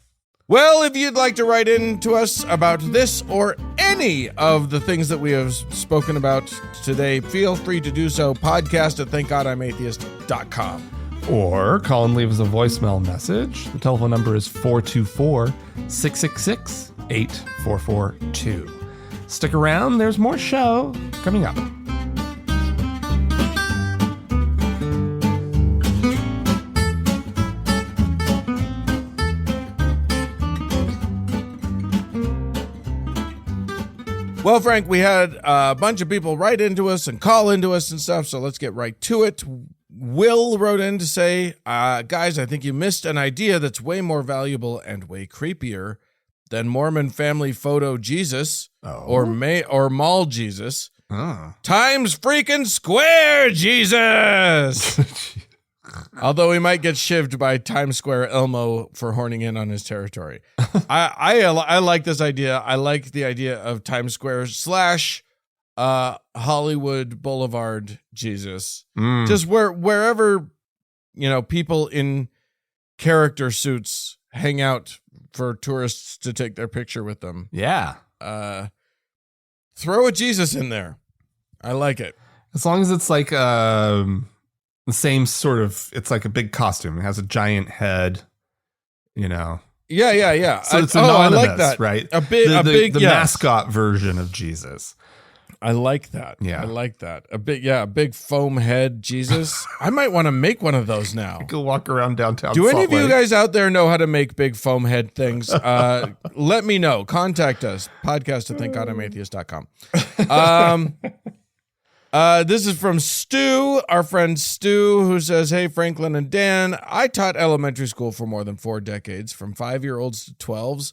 Well, if you'd like to write in to us about this or any of the things that we have spoken about today, feel free to do so. Podcast at thankgodimatheist.com. Or call and leave us a voicemail message. The telephone number is 424-666-8442. Stick around. There's more show coming up. Well, Frank, we had a bunch of people write into us and call into us and stuff, so let's get right to it. Will wrote in to say, guys, I think you missed an idea that's way more valuable and way creepier than Mormon family photo Jesus or mall Jesus. Times freaking Square Jesus! Although he might get shivved by Times Square Elmo for horning in on his territory. I like this idea. I like the idea of Times Square / Hollywood Boulevard Jesus. Just wherever, people in character suits hang out for tourists to take their picture with them. Yeah. Throw a Jesus in there. I like it. As long as it's like the same sort of, it's like a big costume. It has a giant head, Yeah. So it's anonymous, I like that. Right? The mascot version of Jesus. I like that. Yeah. I like that. A big foam head Jesus. I might want to make one of those now. Go walk around downtown. Do any Salt of you Lake. guys out there know how to make big foam head things? Let me know. Contact us. Podcast at thankgodimatheist.com. This is from Stu, our friend Stu, who says, hey, Franklin and Dan, I taught elementary school for more than 4 decades, from 5-year-olds to 12s.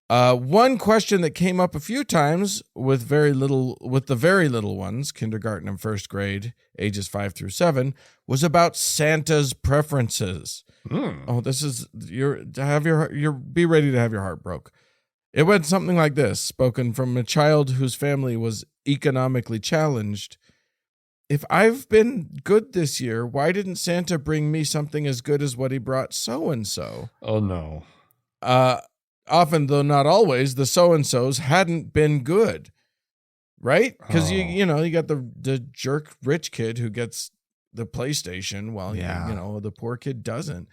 One question that came up a few times with the very little ones, kindergarten and first grade, ages 5 through 7, was about Santa's preferences. Oh, this is be ready to have your heart broke. It went something like this, spoken from a child whose family was economically challenged. If I've been good this year, why didn't Santa bring me something as good as what he brought so-and-so? Oh, no. Often, though not always, the so-and-sos hadn't been good, right? Because, you got the jerk rich kid who gets the PlayStation while, the poor kid doesn't.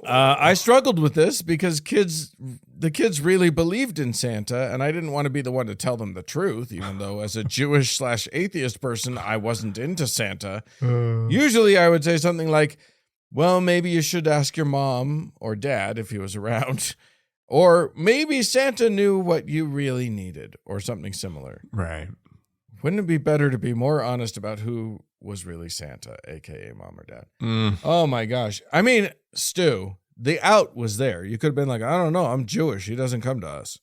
I struggled with this because the kids really believed in Santa, and I didn't want to be the one to tell them the truth, even though as a Jewish / atheist person, I wasn't into Santa. Usually I would say something like, well, maybe you should ask your mom or dad if he was around, or maybe Santa knew what you really needed, or something similar. Right. Wouldn't it be better to be more honest about who was really Santa, aka mom or dad? Oh my gosh. I mean, Stu, the out was there. You could have been like, I don't know, I'm Jewish. He doesn't come to us.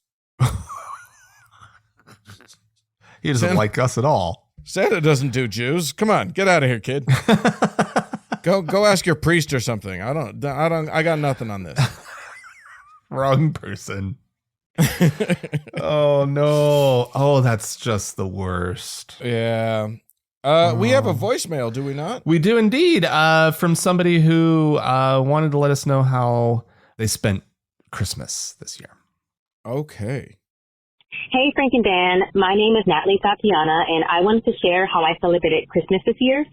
He doesn't like us at all. Santa doesn't do Jews. Come on, get out of here, kid. Go ask your priest or something. I got nothing on this. Wrong person. Oh no. Oh, that's just the worst. Yeah. We have a voicemail, do we not? We do indeed. From somebody who wanted to let us know how they spent Christmas this year. Okay. Hey, Frank and Dan. My name is Natalie Tatiana, and I wanted to share how I celebrated Christmas this year.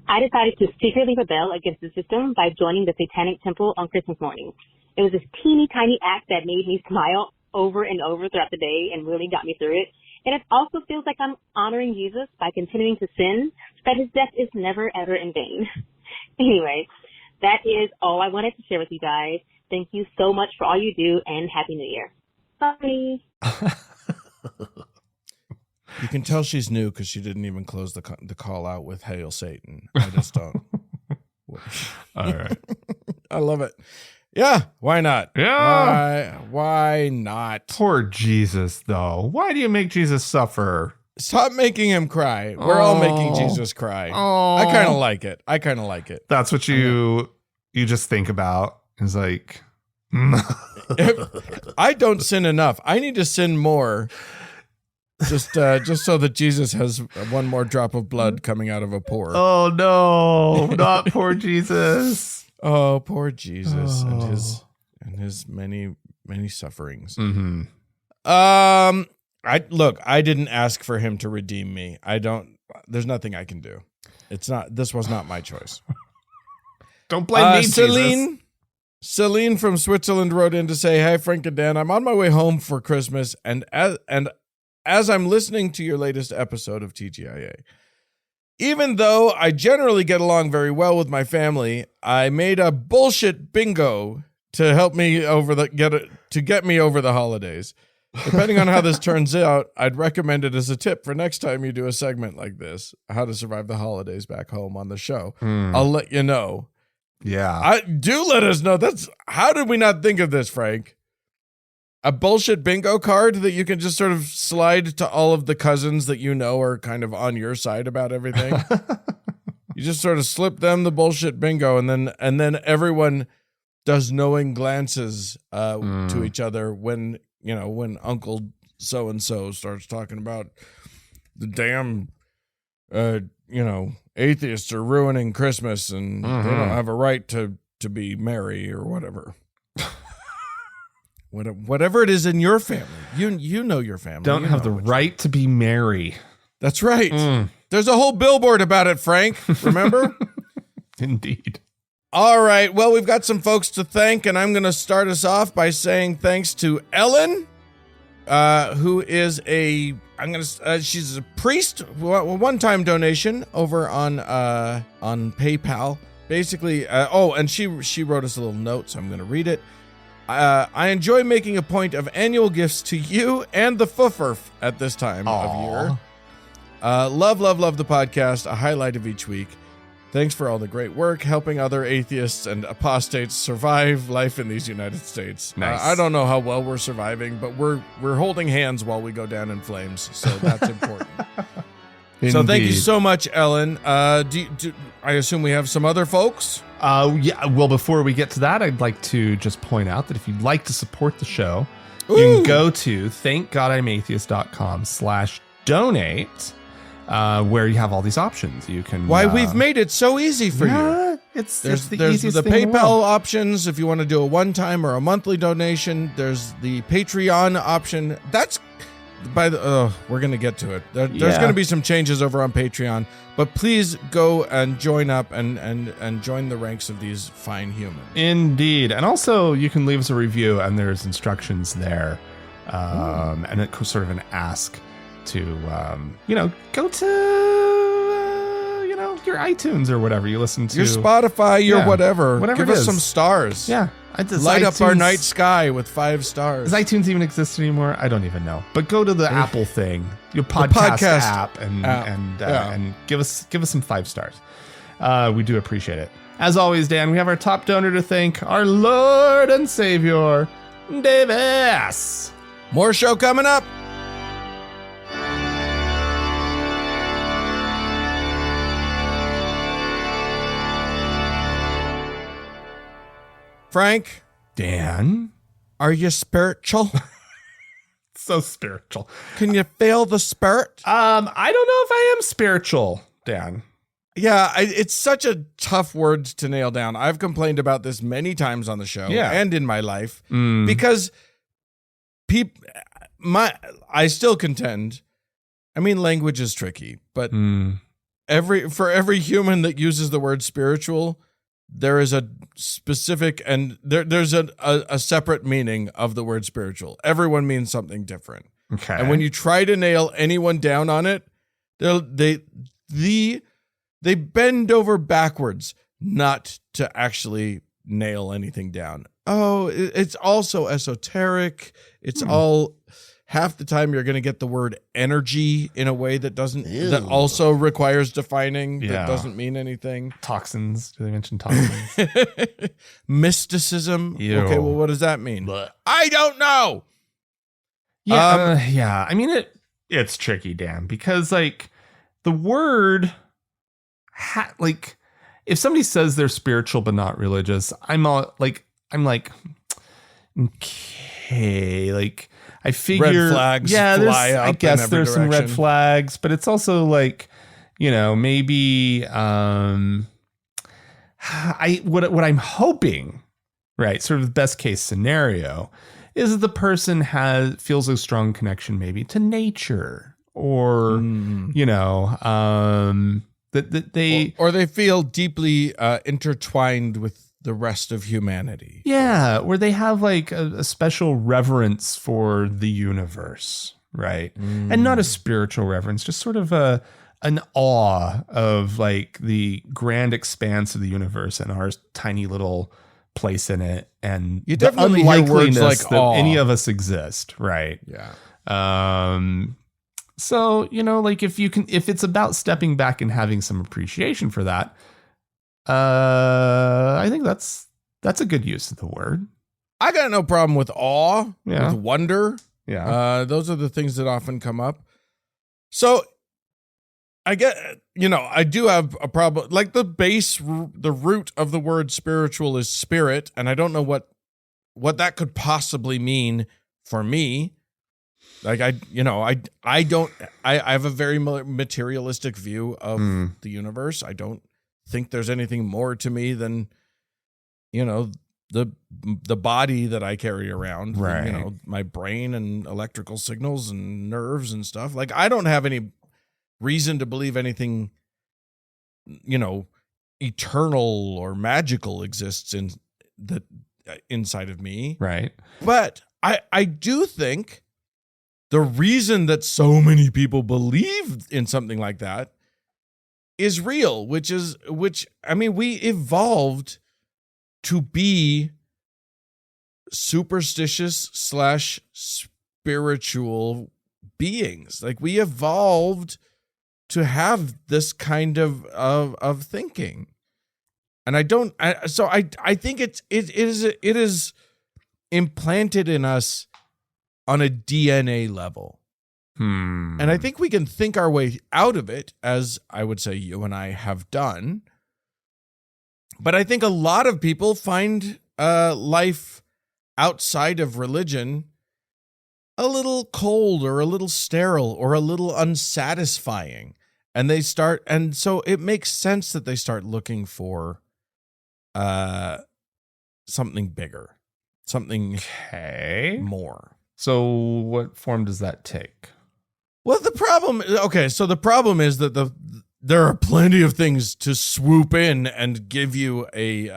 I decided to secretly rebel against the system by joining the Satanic Temple on Christmas morning. It was this teeny tiny act that made me smile over and over throughout the day and really got me through it. And it also feels like I'm honoring Jesus by continuing to sin, so that his death is never, ever in vain. Anyway, that is all I wanted to share with you guys. Thank you so much for all you do, and Happy New Year. Bye. You can tell she's new because she didn't even close the call out with Hail Satan. I just don't. All right. I love it. Yeah, why not? Yeah. Why not? Poor Jesus, though. Why do you make Jesus suffer? Stop making him cry. We're all making Jesus cry. I kind of like it. That's what you just think about. Is like, I don't sin enough. I need to sin more. Just so that Jesus has one more drop of blood coming out of a pore. oh no, not poor Jesus. Oh, poor Jesus and his many sufferings. Mm-hmm. I didn't ask for him to redeem me. There's nothing I can do. This was not my choice. Don't blame me, Jesus. Celine from Switzerland wrote in to say, "Hi, Frank and Dan. I'm on my way home for Christmas, and as I'm listening to your latest episode of TGIA, even though I generally get along very well with my family, I made a bullshit bingo to help me get me over the holidays. Depending on how this turns out, I'd recommend it as a tip for next time you do a segment like this, how to survive the holidays back home on the show. I'll let you know." Yeah. Do let us know. How did we not think of this, Frank? A bullshit bingo card that you can just sort of slide to all of the cousins that you know are kind of on your side about everything. You just sort of slip them the bullshit bingo, and then everyone does knowing glances to each other when Uncle so and so starts talking about the damn atheists are ruining Christmas and they don't have a right to be merry or whatever. Whatever it is in your family, you know your family. Don't have the right to be merry. That's right. There's a whole billboard about it, Frank. Remember? Indeed. All right. Well, we've got some folks to thank, and I'm going to start us off by saying thanks to Ellen, who is she's a priest, one-time donation over on PayPal. Basically, and she wrote us a little note, so I'm going to read it. I enjoy making a point of annual gifts to you and the Fufferf at this time of year. Love the podcast, a highlight of each week. Thanks for all the great work helping other atheists and apostates survive life in these United States. Nice. I don't know how well we're surviving, but we're holding hands while we go down in flames, so that's important. So thank you so much, Ellen. Do I assume we have some other folks? Yeah. Well, before we get to that, I'd like to just point out that if you'd like to support the show, you can go to thankgodimatheist.com/donate, where you have all these options. You can. We've made it so easy for you. There's the easiest thing in the PayPal world. options if you want to do a one-time or a monthly donation. There's the Patreon option. That's we're going to get to it. There's going to be some changes over on Patreon, but please go and join up and join the ranks of these fine humans. Indeed. And also you can leave us a review and there's instructions there. And it's sort of an ask to, go to, your iTunes or whatever you listen to. Your Spotify, your whatever. Give us some stars. Yeah. Light up our night sky with 5 stars. Does iTunes even exist anymore? I don't even know. But go to the Apple thing, your podcast app, and give us some 5 stars. We do appreciate it. As always, Dan, we have our top donor to thank, our Lord and Savior, Davis. More show coming up. Frank, Dan. are you spiritual? So spiritual. Can you feel the spirit? I don't know if I am spiritual, Dan. Yeah, it's such a tough word to nail down. I've complained about this many times on the show and in my life because I still contend. I mean, language is tricky, but for every human that uses the word spiritual, there is a specific and there's a separate meaning of the word spiritual. Everyone means something different. Okay. And when you try to nail anyone down on it, they bend over backwards not to actually nail anything down. Oh, it's also esoteric. It's all half the time you're going to get the word energy in a way that that also requires defining. That doesn't mean anything. Toxins. Do they mention toxins? Mysticism. Ew. Okay, well, what does that mean? But I don't know. Yeah. I mean, it's tricky, Dan, because like the word, like if somebody says they're spiritual but not religious, I'm like, okay, like I figure red flags. Fly up I guess in every there's some red flags, but it's also like, maybe what I'm hoping, right? Sort of the best case scenario is that the person feels a strong connection maybe to nature or, that they or they feel deeply intertwined with the rest of humanity. Yeah, where they have like a special reverence for the universe, right? And not a spiritual reverence, just sort of an awe of like the grand expanse of the universe and our tiny little place in it, and you definitely hear words like that awe. Any of us exist, right? Yeah. So, like if it's about stepping back and having some appreciation for that, I think that's a good use of the word. I got no problem with awe, with wonder. Yeah. Those are the things that often come up. So I get, I do have a problem. Like the root of the word spiritual is spirit. And I don't know what that could possibly mean for me. Like I have a very materialistic view of the universe. I don't think there's anything more to me than, the body that I carry around, right? My brain and electrical signals and nerves and stuff. Like I don't have any reason to believe anything, eternal or magical exists inside of me, right? But I do think the reason that so many people believe in something like that is real, which we evolved to be superstitious / spiritual beings. Like we evolved to have this kind of thinking. And I think it is implanted in us on a DNA level. And I think we can think our way out of it, as I would say you and I have done. But I think a lot of people find life outside of religion a little cold or a little sterile or a little unsatisfying. And so it makes sense that they start looking for something bigger, something more. So what form does that take? Well, the problem is that there are plenty of things to swoop in and give you give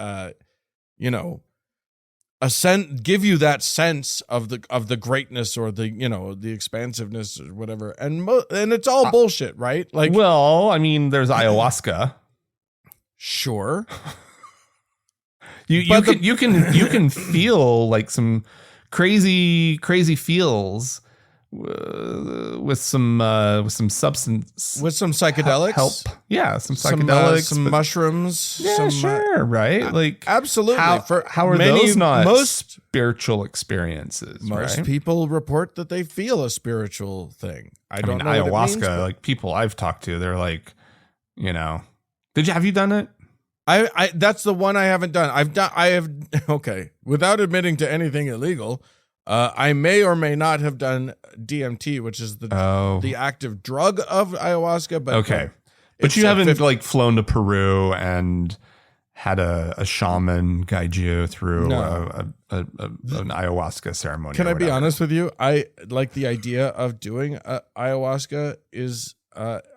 you that sense of the greatness or the expansiveness or whatever, and it's all bullshit, right? Like, well, I mean, there's ayahuasca. Sure, you can feel like some crazy feels with some substance, with some psychedelics help. Yeah, some psychedelics, some mushrooms. Yeah, sure, right? Like absolutely. How are those not most spiritual experiences? Most people report that they feel a spiritual thing. I don't know ayahuasca. What it means, like people I've talked to, they're like, have you done it? I that's the one I haven't done. Okay, without admitting to anything illegal, I may or may not have done DMT, which is the active drug of ayahuasca. But okay, but you haven't like flown to Peru and had a shaman guide you through an ayahuasca ceremony. Can I be honest with you? I like the idea of doing ayahuasca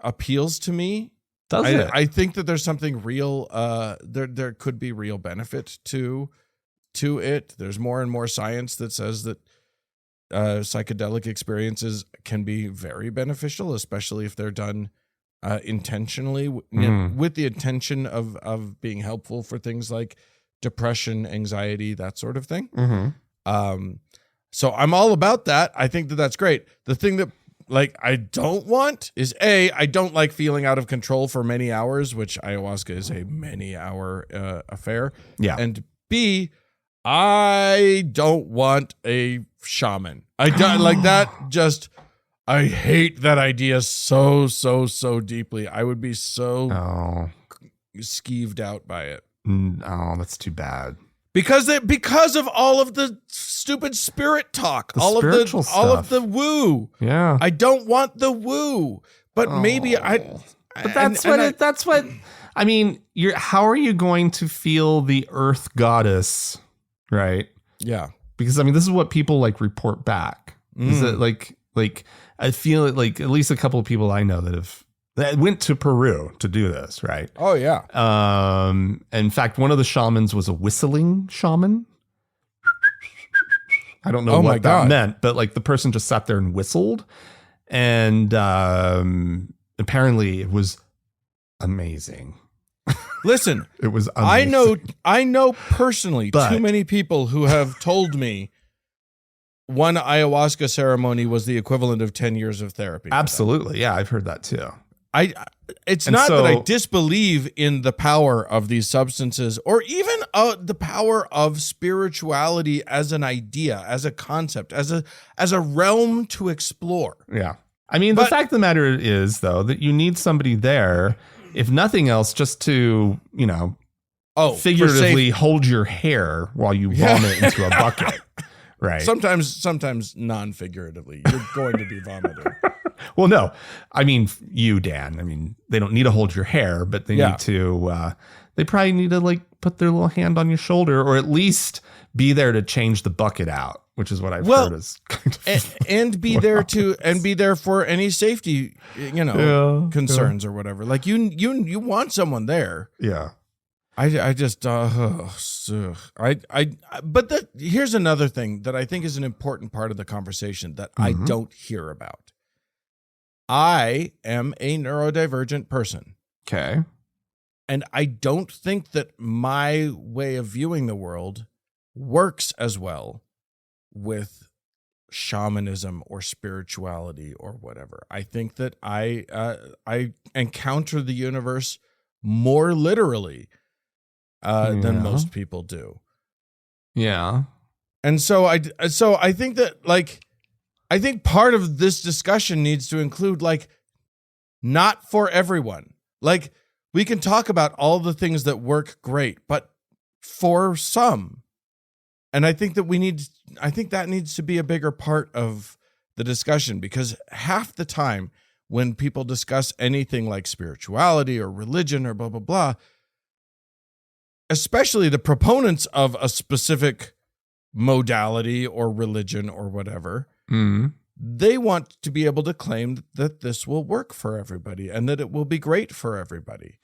appeals to me. Does it? I think that there's something real. There could be real benefit to it. There's more and more science that says that psychedelic experiences can be very beneficial, especially if they're done intentionally with the intention of being helpful for things like depression, anxiety, that sort of thing. So I'm all about that. I think that that's great. The thing that like I don't want is I don't like feeling out of control for many hours, which ayahuasca is a many hour affair. Yeah. And B, I don't want a shaman. I don't like that. Just I hate that idea so deeply. I would be so skeeved out by it. Oh, that's too bad. Because of all of the stupid spirit talk, all of the woo. Yeah. I don't want the woo. But maybe I But that's what I mean, how are you going to feel the earth goddess, right? Yeah. Because I mean, this is what people like report back. Is it like I feel like at least a couple of people I know that went to Peru to do this, right? Oh yeah. In fact, one of the shamans was a whistling shaman. I don't know what that meant, but like the person just sat there and whistled, and apparently it was amazing. Listen, it was amazing. I know personally too many people who have told me one ayahuasca ceremony was the equivalent of 10 years of therapy. Absolutely. Yeah, I've heard that too. It's not that I disbelieve in the power of these substances or even the power of spirituality as an idea, as a concept, as a realm to explore. Yeah. I mean, the fact of the matter is, though, that you need somebody there, if nothing else, just to, figuratively hold your hair while you vomit into a bucket. Right. Sometimes non-figuratively, you're going to be vomiting. Well, no, I mean, you, Dan, I mean, they don't need to hold your hair, but they need to, they probably need to like put their little hand on your shoulder or at least be there to change the bucket out, which is what I've heard is kind of and be there for any safety, concerns or whatever. Like you want someone there. Yeah. But here's another thing that I think is an important part of the conversation that I don't hear about. I am a neurodivergent person. Okay. And I don't think that my way of viewing the world works as well with shamanism or spirituality or whatever. I think that I encounter the universe more literally than most people do. Yeah. And so I think that I think part of this discussion needs to include not for everyone. Like we can talk about all the things that work great, but for some. And I think that needs to be a bigger part of the discussion, because half the time when people discuss anything like spirituality or religion or blah, blah, blah, especially the proponents of a specific modality or religion or whatever, they want to be able to claim that this will work for everybody and that it will be great for everybody.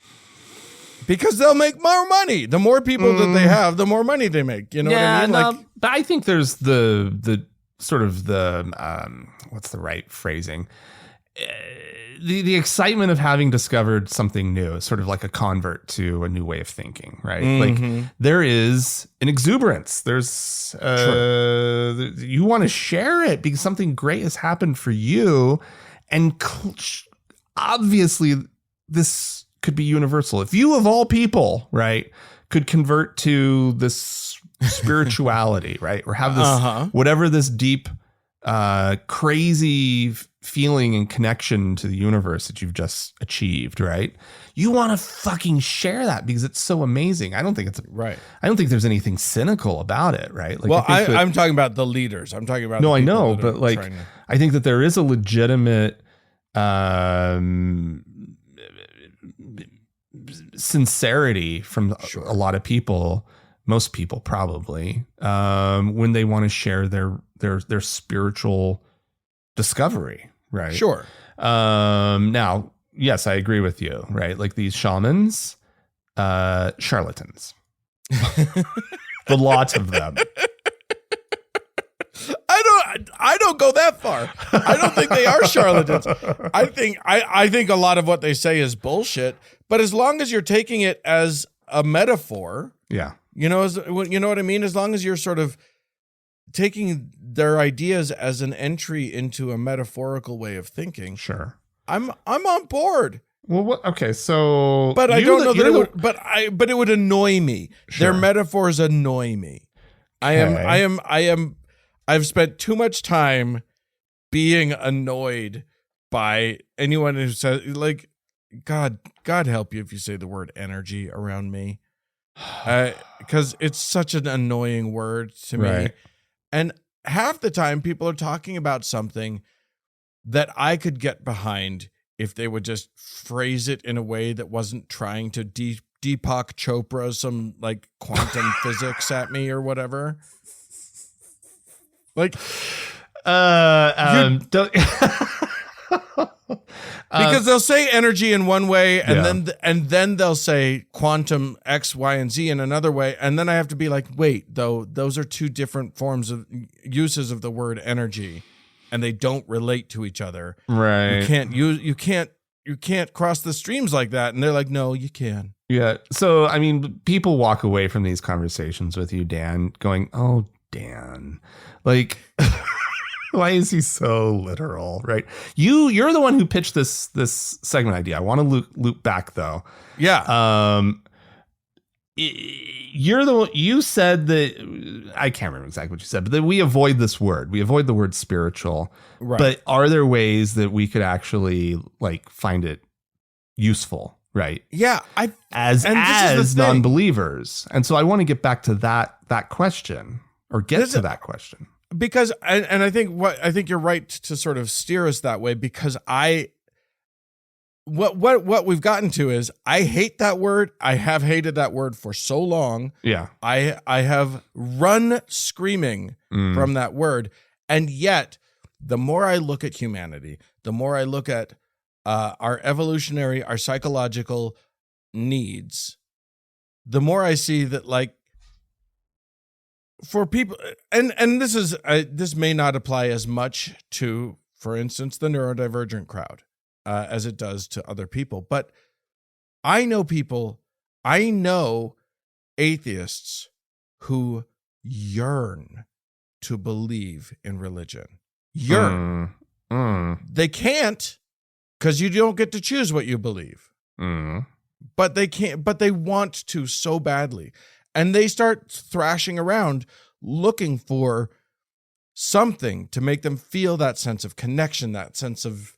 Because they'll make more money. The more people that they have, the more money they make. You know what I mean? But I think there's the sort of what's the right phrasing? The excitement of having discovered something new is sort of like a convert to a new way of thinking, right? Like there is an exuberance. There's you want to share it because something great has happened for you, and obviously this could be universal. If you of all people, right, could convert to this spirituality, right, or have this whatever this deep crazy feeling and connection to the universe that you've just achieved, right? You want to fucking share that because it's so amazing. I don't think it's right. I don't think there's anything cynical about it, right? Like, well, I'm talking about the leaders. I'm talking about no, I know, but like, I think that there is a legitimate sincerity from a lot of people, most people probably, when they want to share their spiritual discovery, right? Sure. Now, yes, I agree with you, right? Like these shamans, charlatans, the lot of them. I don't go that far. I don't think they are charlatans. I think a lot of what they say is bullshit. But as long as you're taking it as a metaphor, yeah, you know what I mean. As long as you're sort of taking their ideas as an entry into a metaphorical way of thinking, sure, I'm on board. Well, what? Okay, so but I don't know that it would. But it would annoy me. Sure. Their metaphors annoy me. Okay. I've spent too much time being annoyed by anyone who says, like, God help you if you say the word energy around me. Because it's such an annoying word to me. And half the time people are talking about something that I could get behind if they would just phrase it in a way that wasn't trying to Deepak Chopra some like quantum physics at me or whatever. Like, don't because they'll say energy in one way and then they'll say quantum X, Y, and Z in another way. And then I have to be like, wait, though, those are two different forms of uses of the word energy and they don't relate to each other. Right. You can't cross the streams like that. And they're like, no, you can. Yeah. So, I mean, people walk away from these conversations with you, Dan, going, oh, Dan, like, why is he so literal? Right. You're the one who pitched this segment idea. I want to loop back though. Yeah. You're the one, you said that, I can't remember exactly what you said, but that we avoid this word. We avoid the word spiritual. Right. But are there ways that we could actually like find it useful? Right. Yeah. As non-believers. And so I want to get back to that question or get to that question. Because, and I think you're right to sort of steer us that way because what we've gotten to is I hate that word. I have hated that word for so long. Yeah. I have run screaming from that word. And yet the more I look at humanity, the more I look at our evolutionary, our psychological needs, the more I see that like for people, and this may not apply as much to, for instance, the neurodivergent crowd as it does to other people. But I know atheists who yearn to believe in religion. They can't because you don't get to choose what you believe. But they can't, but they want to so badly. And they start thrashing around looking for something to make them feel that sense of connection, that sense of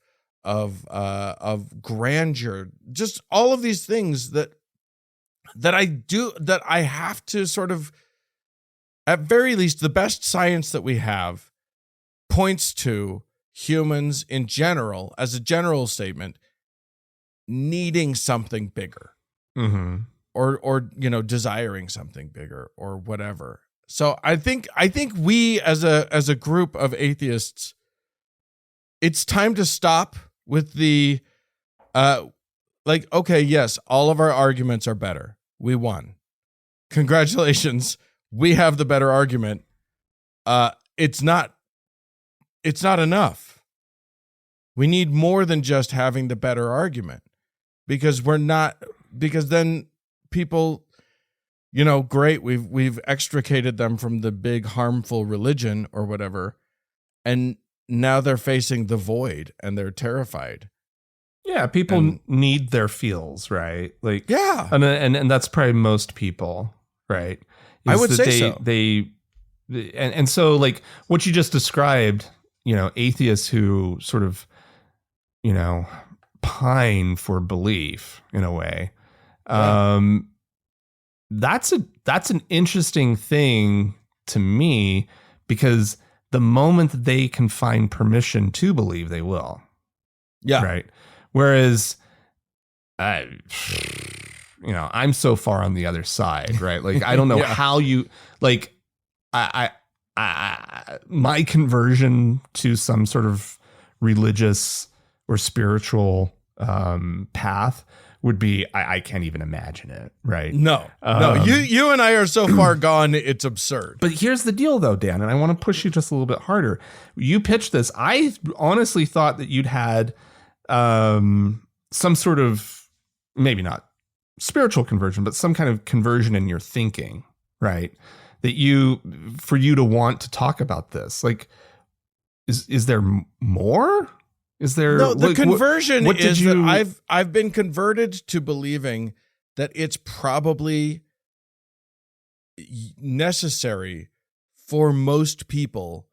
grandeur, just all of these things that I have to sort of, at very least, the best science that we have points to humans in general, as a general statement, needing something bigger. Or desiring something bigger or whatever. So I think we as a group of atheists, it's time to stop with the okay, yes, all of our arguments are better. We won. Congratulations. We have the better argument. It's not enough. We need more than just having the better argument because then people, great, we've extricated them from the big harmful religion or whatever, and now they're facing the void and they're terrified. Yeah, people need their feels, right? Like, yeah, and that's probably most people, right? I would say so. And so like what you just described atheists who sort of, pine for belief in a way. That's an interesting thing to me, because the moment that they can find permission to believe, they will. Yeah. Right. Whereas, I'm so far on the other side, right? Like, I don't know how you, like, my conversion to some sort of religious or spiritual path would be, I can't even imagine it, right? No, you and I are so far gone, it's absurd. But here's the deal, though, Dan, and I want to push you just a little bit harder. You pitched this. I honestly thought that you'd had some sort of, maybe not spiritual conversion, but some kind of conversion in your thinking, right? That for you to want to talk about this, like, is there more? Is there the conversion is that I've been converted to believing that it's probably necessary for most people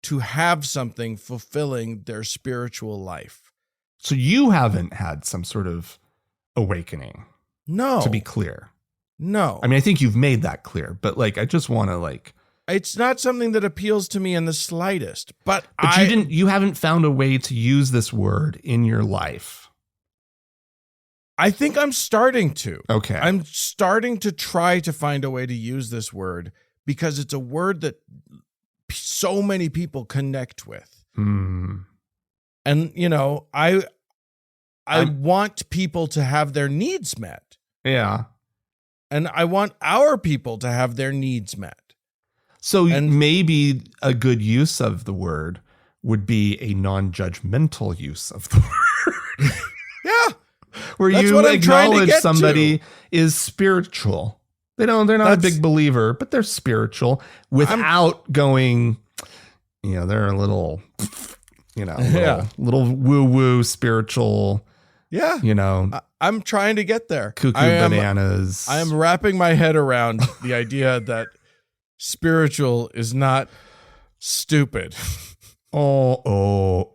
to have something fulfilling their spiritual life. So you haven't had some sort of awakening? No. To be clear. No. I mean, I think you've made that clear, but like, I just want to like, it's not something that appeals to me in the slightest, but you haven't found a way to use this word in your life. I think I'm starting to. Okay. I'm starting to try to find a way to use this word because it's a word that so many people connect with. Mm. And, I want people to have their needs met. Yeah. And I want our people to have their needs met. So maybe a good use of the word would be a non-judgmental use of the word. Yeah. Where you acknowledge somebody is spiritual. They're not a big believer, but they're spiritual without going, they're a little, little woo-woo spiritual. Yeah. I'm trying to get there. Cuckoo bananas. I am wrapping my head around the idea that spiritual is not stupid. Oh.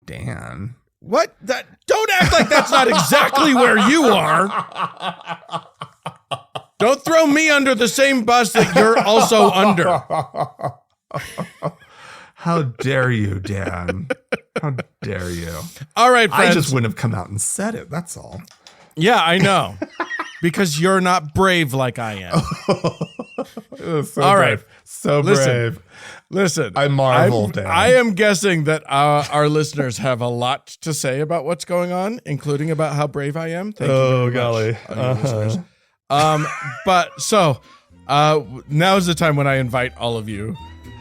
Dan. What? Don't act like that's not exactly where you are. Don't throw me under the same bus that you're also under. How dare you, Dan? How dare you? All right, friends. I just wouldn't have come out and said it. That's all. Yeah, I know. Because you're not brave like I am. So all right. So brave. Listen. I marvel, Dan. I am guessing that our listeners have a lot to say about what's going on, including about how brave I am. Thank you very much, but so now's the time when I invite all of you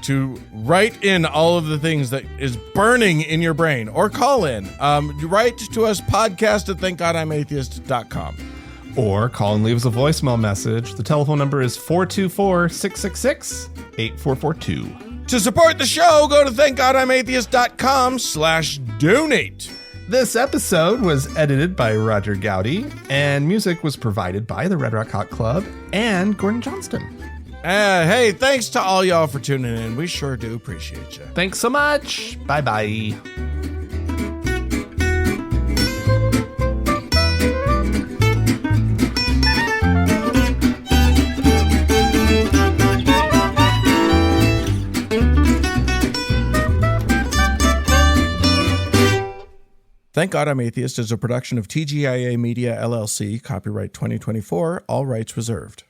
to write in all of the things that is burning in your brain, or call in. Write to us, podcast@thankgodimatheist.com. Or call and leave us a voicemail message. The telephone number is 424-666-8442. To support the show, go to thankgodimatheist.com/donate. This episode was edited by Roger Gowdy, and music was provided by the Red Rock Hot Club and Gordon Johnston. Hey, thanks to all y'all for tuning in. We sure do appreciate you. Thanks so much. Bye-bye. Thank God I'm Atheist is a production of TGIA Media, LLC, copyright 2024, all rights reserved.